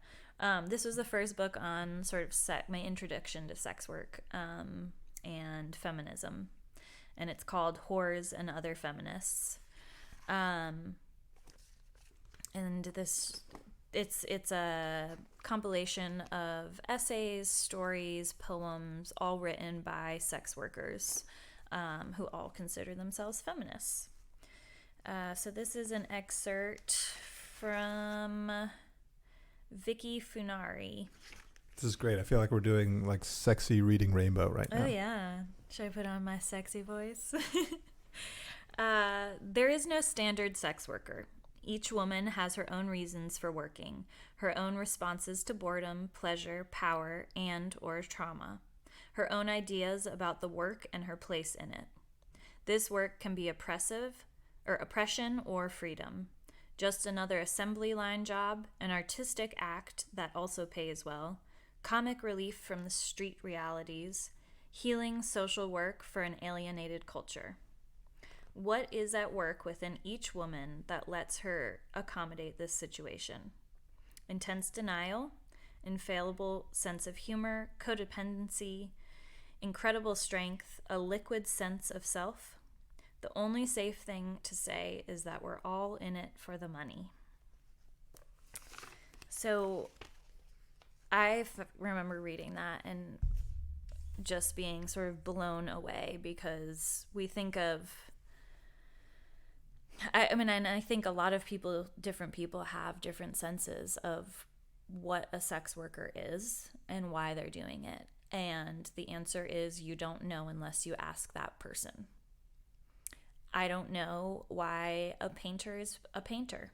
This was the first book on sort of my introduction to sex work and feminism, and it's called Whores and Other Feminists. And it's a compilation of essays, stories, poems, all written by sex workers who all consider themselves feminists. So this is an excerpt from Vicky Funari. This is great. I feel like we're doing like sexy reading Rainbow right now. Oh yeah. Should I put on my sexy voice? There is no standard sex worker. Each woman has her own reasons for working, her own responses to boredom, pleasure, power, and or trauma, her own ideas about the work and her place in it. This work can be oppression or freedom. Just another assembly line job, an artistic act that also pays well, comic relief from the street realities, healing social work for an alienated culture. What is at work within each woman that lets her accommodate this situation? Intense denial, infallible sense of humor, codependency, incredible strength, a liquid sense of self. The only safe thing to say is that we're all in it for the money. So I remember reading that and just being sort of blown away, because we think of, I think a lot of different people have different senses of what a sex worker is and why they're doing it. And the answer is you don't know unless you ask that person. I don't know why a painter is a painter.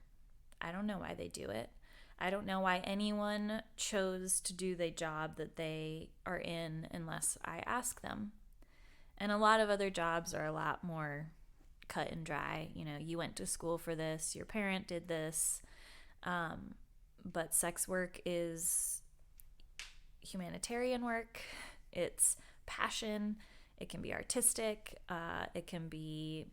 I don't know why they do it. I don't know why anyone chose to do the job that they are in unless I ask them. And a lot of other jobs are a lot more cut and dry. You know, you went to school for this, your parent did this. But sex work is humanitarian work. It's passion. It can be artistic. It can be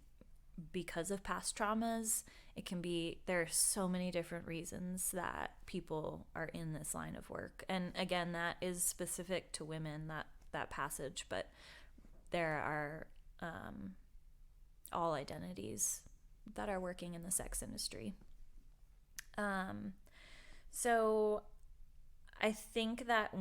because of past traumas. It can be, there are so many different reasons that people are in this line of work. And again, that is specific to women, that passage, but there are all identities that are working in the sex industry. So I think that,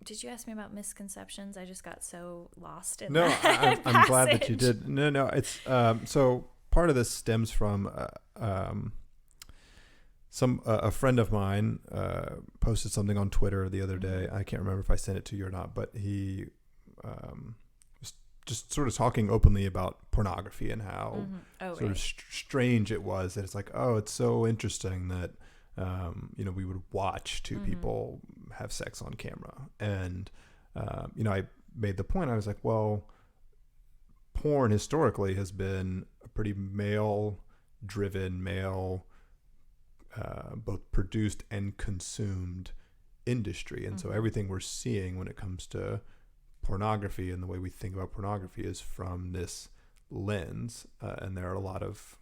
did you ask me about misconceptions? I just got so lost in that. No, I'm glad that you did. No, it's so part of this stems from a friend of mine posted something on Twitter the other day. I can't remember if I sent it to you or not, but he was just sort of talking openly about pornography and how of strange it was. That it's like, oh, it's so interesting that we would watch two people have sex on camera. And, I made the point, I was like, well, porn historically has been a pretty male-driven, both produced and consumed industry. And so everything we're seeing when it comes to pornography and the way we think about pornography is from this lens, and there are a lot of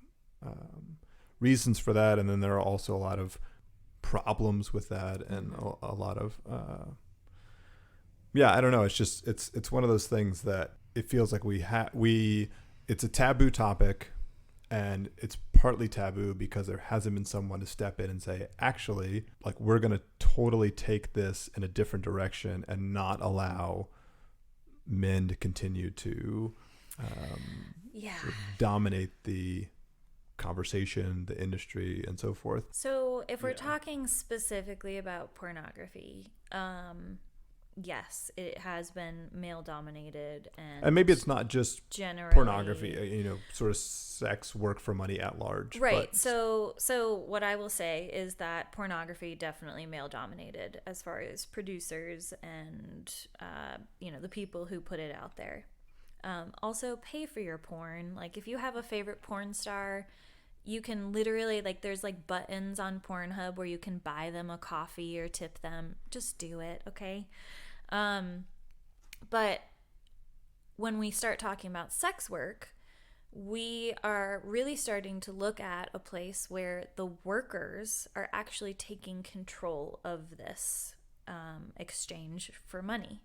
reasons for that, and then there are also a lot of problems with that, and a lot of I don't know. It's just it's one of those things that it feels like it's a taboo topic, and it's partly taboo because there hasn't been someone to step in and say, actually, like, we're going to totally take this in a different direction and not allow men to continue to sort of dominate the conversation, the industry, and so forth. So if we're talking specifically about pornography, yes, it has been male dominated, and maybe it's not just generally pornography, sort of sex work for money at large. Right. So what I will say is that pornography definitely male dominated as far as producers and the people who put it out there. Also, pay for your porn. Like, if you have a favorite porn star, you can literally, like, there's like buttons on Pornhub where you can buy them a coffee or tip them. Just do it, okay? But when we start talking about sex work, we are really starting to look at a place where the workers are actually taking control of this exchange for money,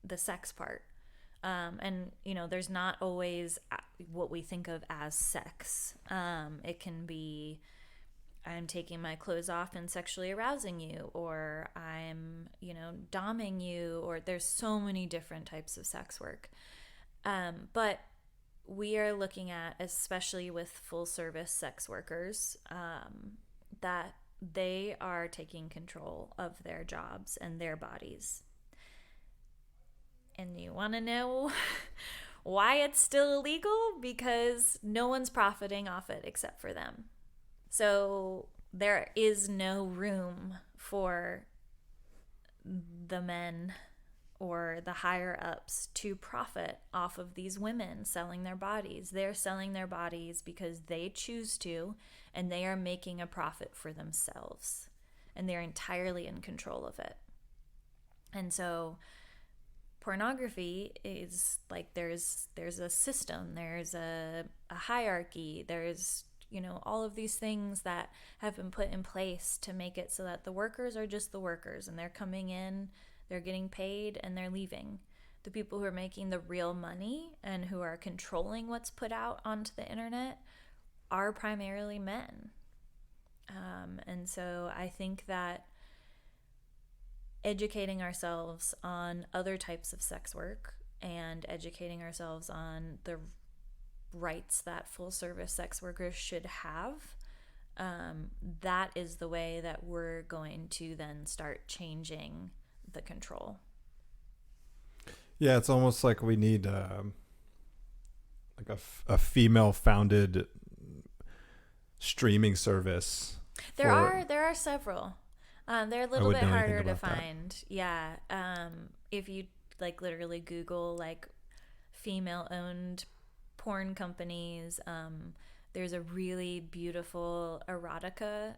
the sex part. And, there's not always what we think of as sex. It can be, I'm taking my clothes off and sexually arousing you, or I'm, doming you, or there's so many different types of sex work. But we are looking at, especially with full service sex workers, that they are taking control of their jobs and their bodies. And you want to know why it's still illegal? Because no one's profiting off it except for them. So there is no room for the men or the higher ups to profit off of these women selling their bodies. They're selling their bodies because they choose to, and they are making a profit for themselves. And they're entirely in control of it. And so pornography is like, there's a system, there's a hierarchy, there's all of these things that have been put in place to make it so that the workers are just the workers, and they're coming in, they're getting paid, and they're leaving. The people who are making the real money and who are controlling what's put out onto the internet are primarily men. And so I think that educating ourselves on other types of sex work and educating ourselves on the rights that full service sex workers should have, that is the way that we're going to then start changing the control. Yeah, it's almost like we need like a female founded streaming service. There are several. They're a little bit harder to find. That. Yeah. If you like literally Google like female owned porn companies, there's a really beautiful erotica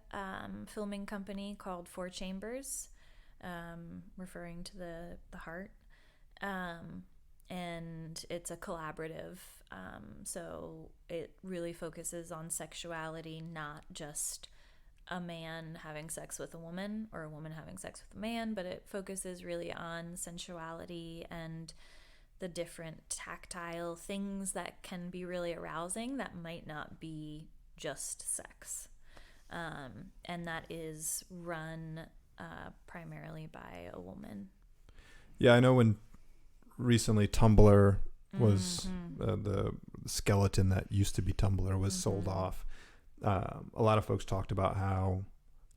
filming company called Four Chambers, referring to the heart. And it's a collaborative. So it really focuses on sexuality, not just a man having sex with a woman or a woman having sex with a man, but it focuses really on sensuality and the different tactile things that can be really arousing that might not be just sex. And that is run primarily by a woman. Yeah, I know when recently Tumblr was the skeleton that used to be Tumblr was sold off. A lot of folks talked about how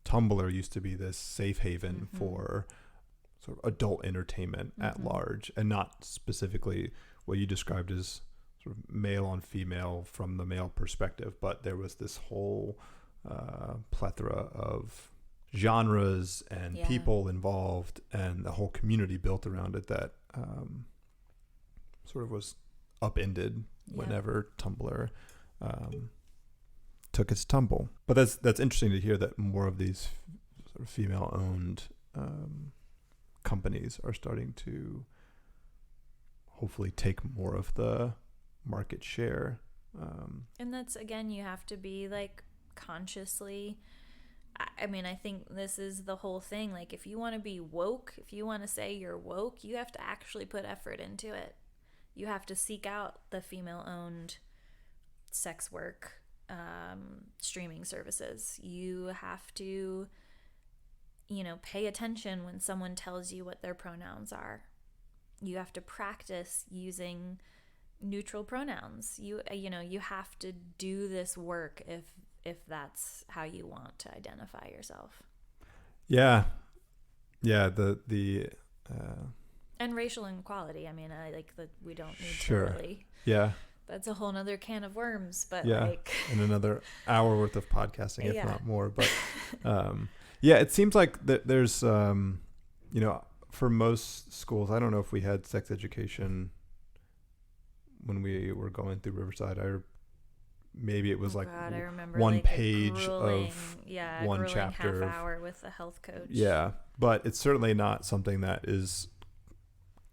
Tumblr used to be this safe haven for sort of adult entertainment at large, and not specifically what you described as sort of male on female from the male perspective, but there was this whole plethora of genres and people involved and the whole community built around it that sort of was upended whenever Tumblr took its tumble. But that's interesting to hear that more of these sort of female-owned companies are starting to hopefully take more of the market share. And that's, again, you have to be like consciously, I mean, I think this is the whole thing. Like, if you want to be woke, if you want to say you're woke, you have to actually put effort into it. You have to seek out the female-owned sex work streaming services. You have to, pay attention when someone tells you what their pronouns are. You have to practice using neutral pronouns. You have to do this work if that's how you want to identify yourself. Yeah. And racial inequality. I mean, I like that we don't need Sure. to really. Yeah. That's a whole nother can of worms. But And another hour worth of podcasting, if not more. But it seems like there's for most schools. I don't know if we had sex education when we were going through Riverside. Maybe it was I remember one page of one chapter, half hour with a health coach. Yeah, but it's certainly not something that is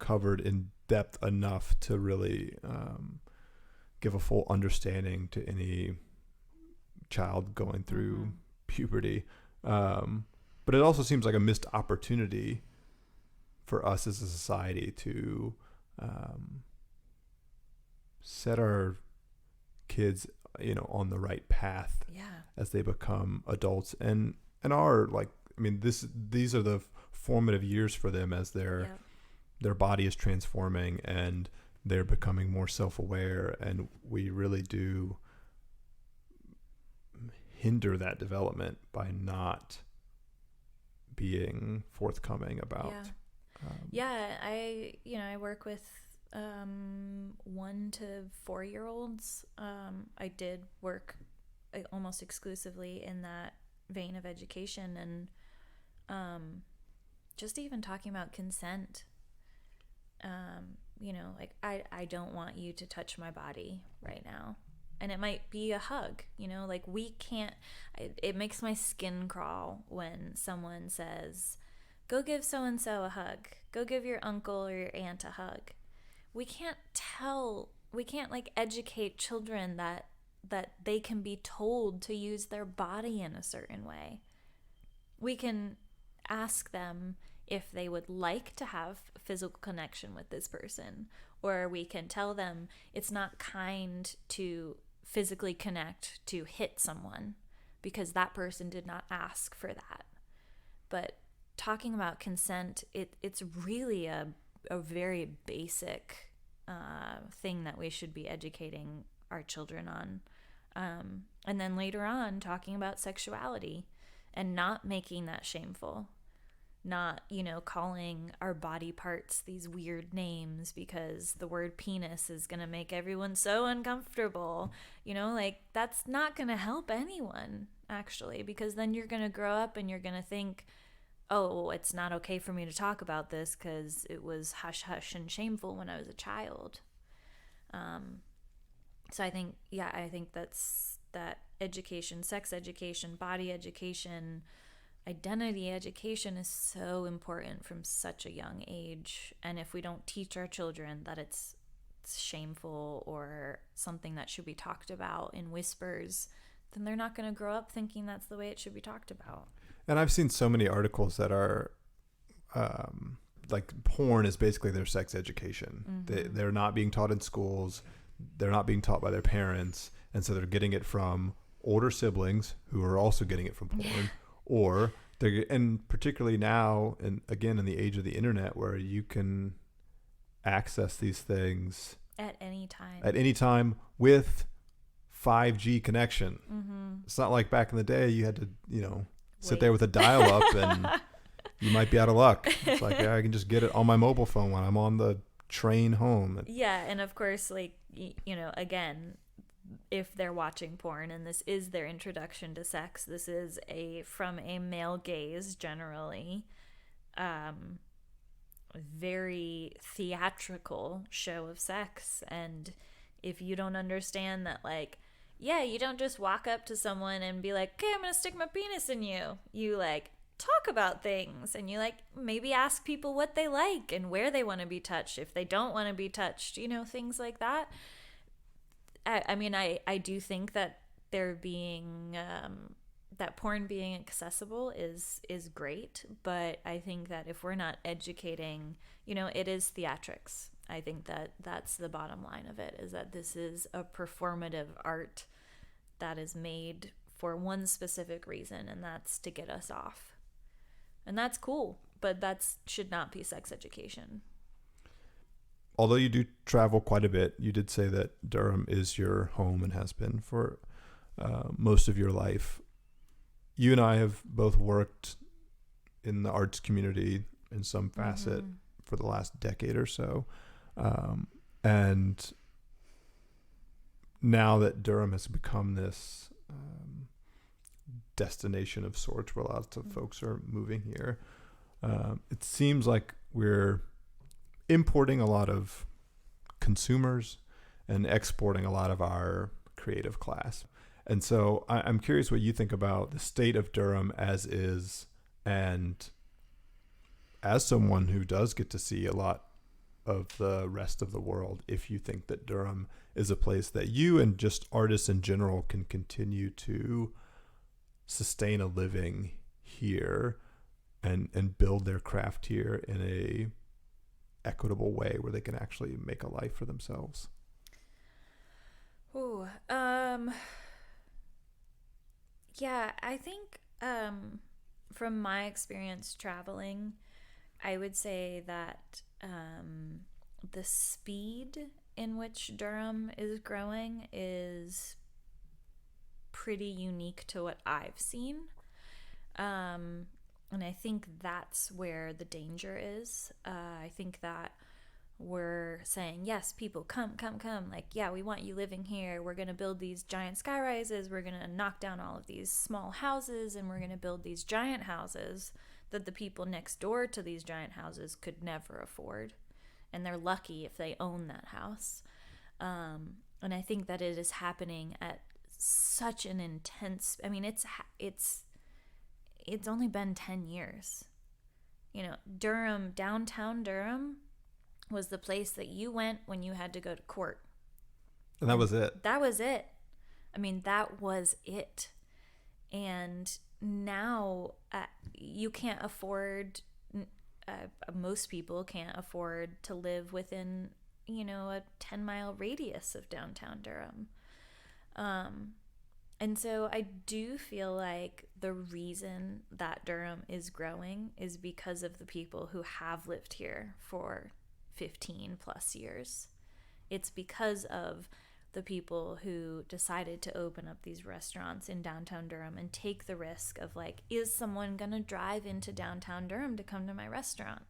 covered in depth enough to really give a full understanding to any child going through puberty. But it also seems like a missed opportunity for us as a society to set our kids, on the right path as they become adults and are like, I mean, these are the formative years for them as their body is transforming and they're becoming more self-aware, and we really do hinder that development by not being forthcoming about. I work with 1 to 4 year olds. I did work almost exclusively in that vein of education, and just even talking about consent. I don't want you to touch my body right now. And it might be a hug, we can't, it makes my skin crawl when someone says, go give so-and-so a hug, go give your uncle or your aunt a hug. We can't educate children that they can be told to use their body in a certain way. We can ask them if they would like to have a physical connection with this person, or we can tell them it's not kind to physically connect to hit someone because that person did not ask for that. But talking about consent, it's really a very basic thing that we should be educating our children on. And then later on, talking about sexuality and not making that shameful. Not, calling our body parts these weird names because the word penis is going to make everyone so uncomfortable. That's not going to help anyone, actually, because then you're going to grow up and you're going to think, oh, it's not okay for me to talk about this because it was hush-hush and shameful when I was a child. So I think that's that education, sex education, body education, identity education is so important from such a young age. And if we don't teach our children that it's shameful or something that should be talked about in whispers, then they're not going to grow up thinking that's the way it should be talked about. And I've seen so many articles that are like porn is basically their sex education. They're not being taught in schools. They're not being taught by their parents. And so they're getting it from older siblings who are also getting it from porn. Or and particularly now, and again in the age of the internet, where you can access these things at any time with 5G connection. It's not like back in the day you had to sit there with a dial-up and you might be out of luck. It's like, I can just get it on my mobile phone when I'm on the train home. Yeah, and of course, again, if they're watching porn and this is their introduction to sex, this is from a male gaze generally, very theatrical show of sex. And if you don't understand that, you don't just walk up to someone and be like, okay, I'm gonna stick my penis in you. You talk about things, and you maybe ask people what they like and where they want to be touched, if they don't want to be touched, things like that. I mean, I do think that there being that porn being accessible is great, but I think that if we're not educating, it is theatrics. I think that that's the bottom line of it, is that this is a performative art that is made for one specific reason, and that's to get us off. And that's cool, but that should not be sex education. Although you do travel quite a bit, you did say that Durham is your home and has been for most of your life. You and I have both worked in the arts community in some facet for the last decade or so. And now that Durham has become this destination of sorts where lots of folks are moving here, it seems like we're importing a lot of consumers and exporting a lot of our creative class. And so I'm curious what you think about the state of Durham as is, and as someone who does get to see a lot of the rest of the world, if you think that Durham is a place that you and just artists in general can continue to sustain a living here and build their craft here in a equitable way where they can actually make a life for themselves. Ooh, yeah, I think from my experience traveling, I would say that the speed in which Durham is growing is pretty unique to what I've seen. And I think that's where the danger is. I think that we're saying, yes, people, come. Like, yeah, we want you living here. We're going to build these giant sky rises. We're going to knock down all of these small houses, and we're going to build these giant houses that the people next door to these giant houses could never afford. And they're lucky if they own that house. And I think that it is happening at such an intense, I mean, it's only been 10 years. Durham, downtown Durham was the place that you went when you had to go to court. And that was it. That was it. I mean, that was it. And now you can't afford, most people can't afford to live within, a 10-mile radius of downtown Durham. And so I do feel like the reason that Durham is growing is because of the people who have lived here for 15 plus years. It's because of the people who decided to open up these restaurants in downtown Durham and take the risk of, like, is someone going to drive into downtown Durham to come to my restaurant?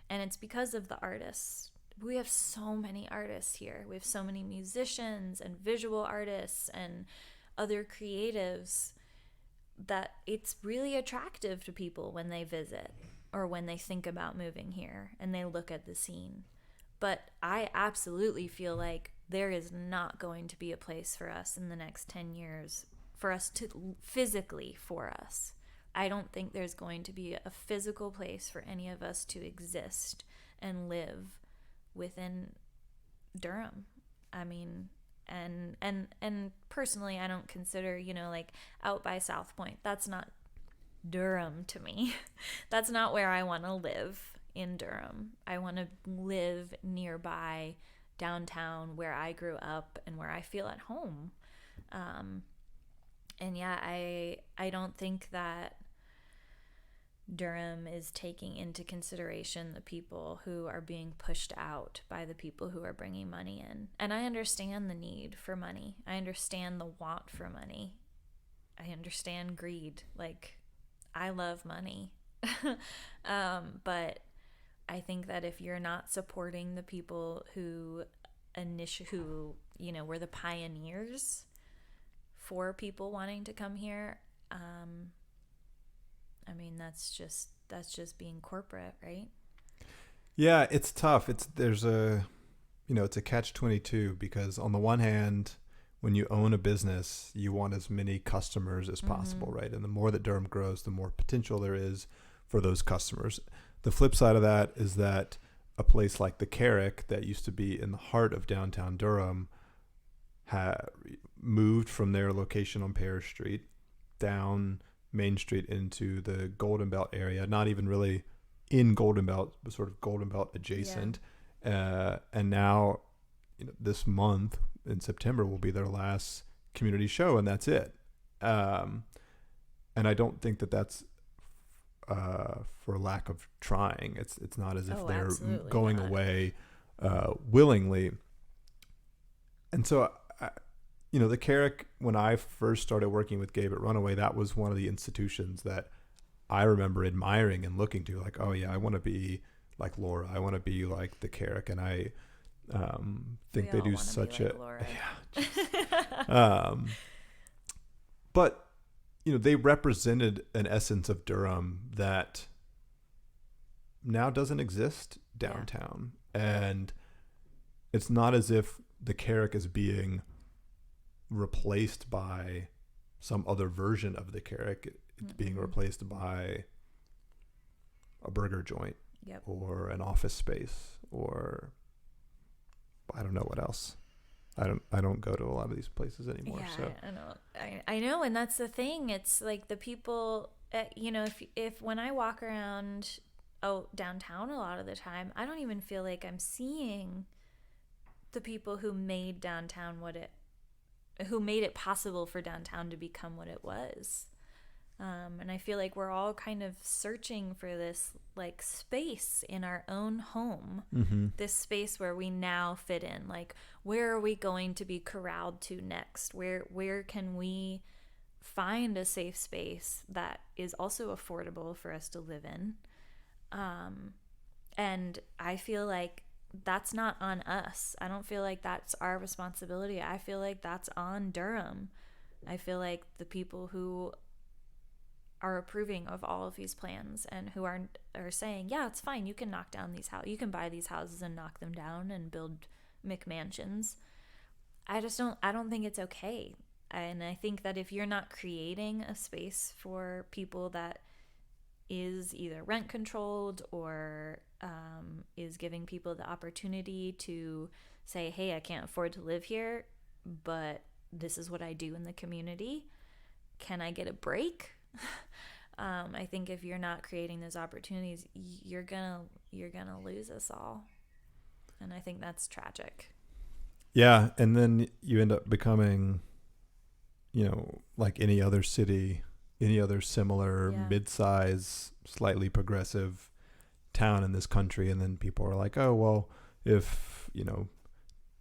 And it's because of the artists. We have so many artists here. We have so many musicians and visual artists and other creatives that it's really attractive to people when they visit or when they think about moving here and they look at the scene. But I absolutely feel like there is not going to be a place for us in the next 10 years for us to physically for us. I don't think there's going to be a physical place for any of us to exist and live within Durham. I mean, and personally, I don't consider, like out by South Point, that's not Durham to me. That's not where I want to live in Durham. I want to live nearby downtown where I grew up and where I feel at home. And yeah, I don't think that Durham is taking into consideration the people who are being pushed out by the people who are bringing money in. And I understand the need for money. I understand the want for money. I understand greed. Like, I love money. But I think that if you're not supporting the people who were the pioneers for people wanting to come here, I mean, that's just being corporate, right? Yeah, it's tough. It's a catch-22, because on the one hand, when you own a business, you want as many customers as possible, right? And the more that Durham grows, the more potential there is for those customers. The flip side of that is that a place like the Carrick that used to be in the heart of downtown Durham moved from their location on Paris Street down Main Street into the Golden Belt area, not even really in Golden Belt, but sort of Golden Belt adjacent. And now, this month in September will be their last community show, and that's it. And I don't think that that's for lack of trying. It's not as if they're going away willingly. And so, the Carrick, when I first started working with Gabe at Runaway, that was one of the institutions that I remember admiring and looking to, like, oh yeah, I want to be like Laura. I want to be like the Carrick. And I think they do such a, but they represented an essence of Durham that now doesn't exist downtown. And it's not as if the Carrick is being replaced by some other version of the Carrick. It's being replaced by a burger joint or an office space, or I don't know what else. I don't go to a lot of these places anymore. Yeah, so I know, and that's the thing. It's like the people, if when I walk around downtown a lot of the time, I don't even feel like I'm seeing the people who made downtown who made it possible for downtown to become what it was. And I feel like we're all kind of searching for this like space in our own home, this space where we now fit in. Like, where are we going to be corralled to next? Where can we find a safe space that is also affordable for us to live in? And I feel like that's not on us. I don't feel like that's our responsibility. I feel like that's on Durham. I feel like the people who are approving of all of these plans and who are saying, yeah, it's fine, you can knock down these houses, you can buy these houses and knock them down and build McMansions. I don't think it's okay. And I think that if you're not creating a space for people that is either rent controlled or is giving people the opportunity to say, hey, I can't afford to live here, but this is what I do in the community, can I get a break? I think if you're not creating those opportunities, you're gonna lose us all, and I think that's tragic. Yeah, and then you end up becoming, like any other city, any other similar mid-size, slightly progressive town in this country, and then people are like, oh well, if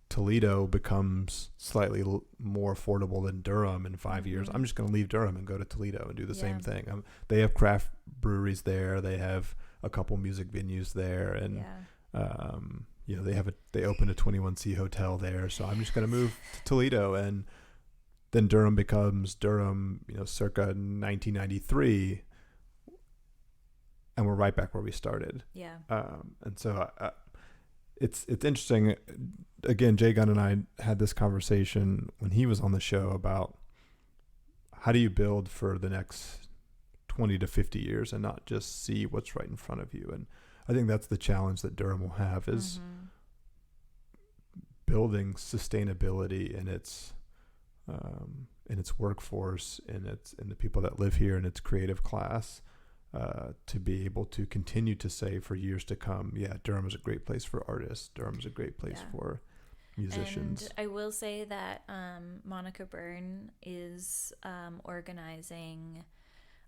Toledo becomes slightly more affordable than Durham in 5 years, I'm just going to leave Durham and go to Toledo and do the same thing. They have craft breweries there. They have a couple music venues there, and they opened a 21C hotel there. So I'm just going to move to Toledo, and then Durham becomes Durham, circa 1993, and we're right back where we started. Yeah. And so it's interesting. Again, Jay Gunn and I had this conversation when he was on the show about how do you build for the next 20 to 50 years and not just see what's right in front of you. And I think that's the challenge that Durham will have, is building sustainability in its workforce, in the people that live here, in its creative class, to be able to continue to say for years to come, Durham is a great place for artists. Durham is a great place for musicians. And I will say that Monica Byrne is organizing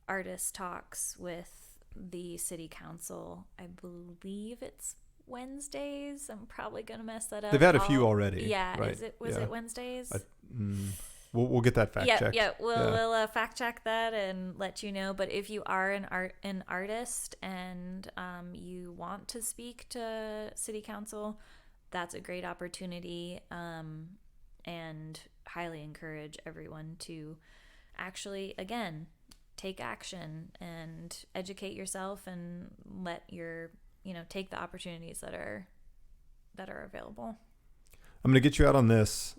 artist talks with the city council. I believe it's Wednesdays. I'm probably going to mess that up. They've had a few already. Yeah. Right? Was it Wednesdays? We'll get that fact checked. Yeah, we'll fact check that and let you know. But if you are an artist and you want to speak to city council, that's a great opportunity, and highly encourage everyone to actually, again, take action and educate yourself and let take the opportunities that are available. I'm going to get you out on this.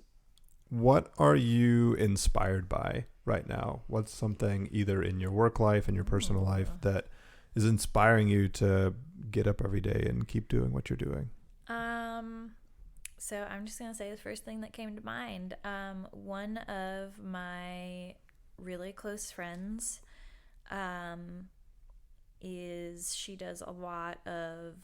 What are you inspired by right now? What's something either in your work life and your personal life that is inspiring you to get up every day and keep doing what you're doing? So I'm just going to say the first thing that came to mind. One of my really close friends she does a lot of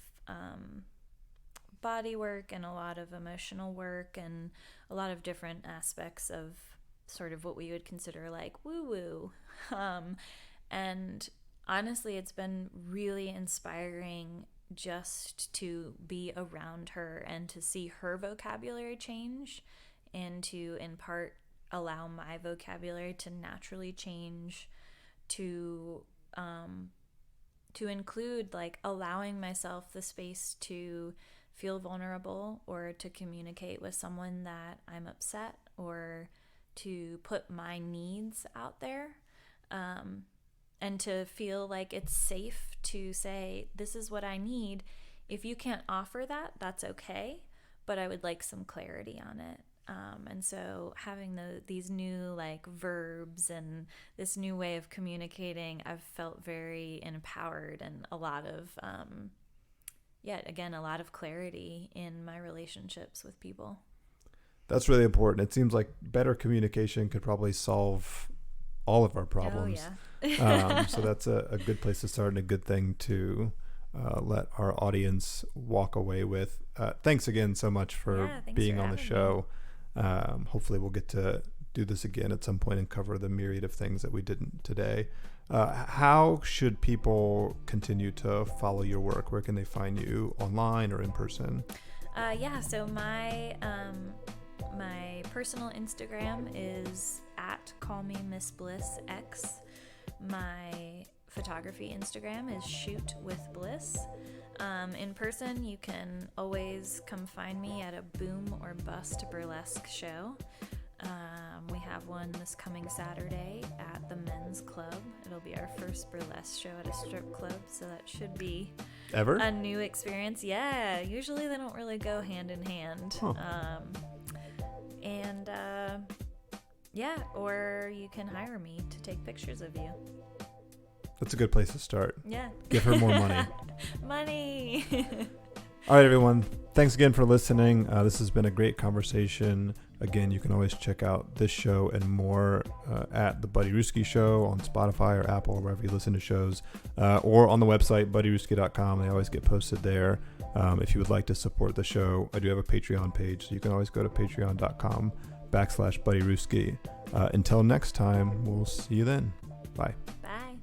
body work and a lot of emotional work and a lot of different aspects of sort of what we would consider like woo-woo. And honestly, it's been really inspiring just to be around her and to see her vocabulary change and to, in part, allow my vocabulary to naturally change to include like allowing myself the space to feel vulnerable or to communicate with someone that I'm upset or to put my needs out there. And to feel like it's safe to say, this is what I need. If you can't offer that, that's okay, but I would like some clarity on it. And so having these new like verbs and this new way of communicating, I've felt very empowered and a lot of, a lot of clarity in my relationships with people. That's really important. It seems like better communication could probably solve all of our problems. Oh, yeah. So that's a good place to start and a good thing to let our audience walk away with. Thanks again so much for being on the show. Hopefully we'll get to do this again at some point and cover the myriad of things that we didn't today. How should people continue to follow your work? Where can they find you, online or in person? So my personal Instagram is at callmemissblissx. My photography Instagram is shoot with bliss. In person, you can always come find me at a boom or bust burlesque show. We have one this coming Saturday at the Men's Club. It'll be our first burlesque show at a strip club, so that should be a new experience. Yeah, usually they don't really go hand in hand. Huh. Or you can hire me to take pictures of you. That's a good place to start. Yeah. Give her more money. Money. All right, everyone. Thanks again for listening. This has been a great conversation. Again, you can always check out this show and more at the Buddy Ruski Show on Spotify or Apple or wherever you listen to shows, or on the website, buddyruski.com. They always get posted there. If you would like to support the show, I do have a Patreon page, so you can always go to patreon.com/Buddy Ruski. Until next time, we'll see you then. Bye. Bye.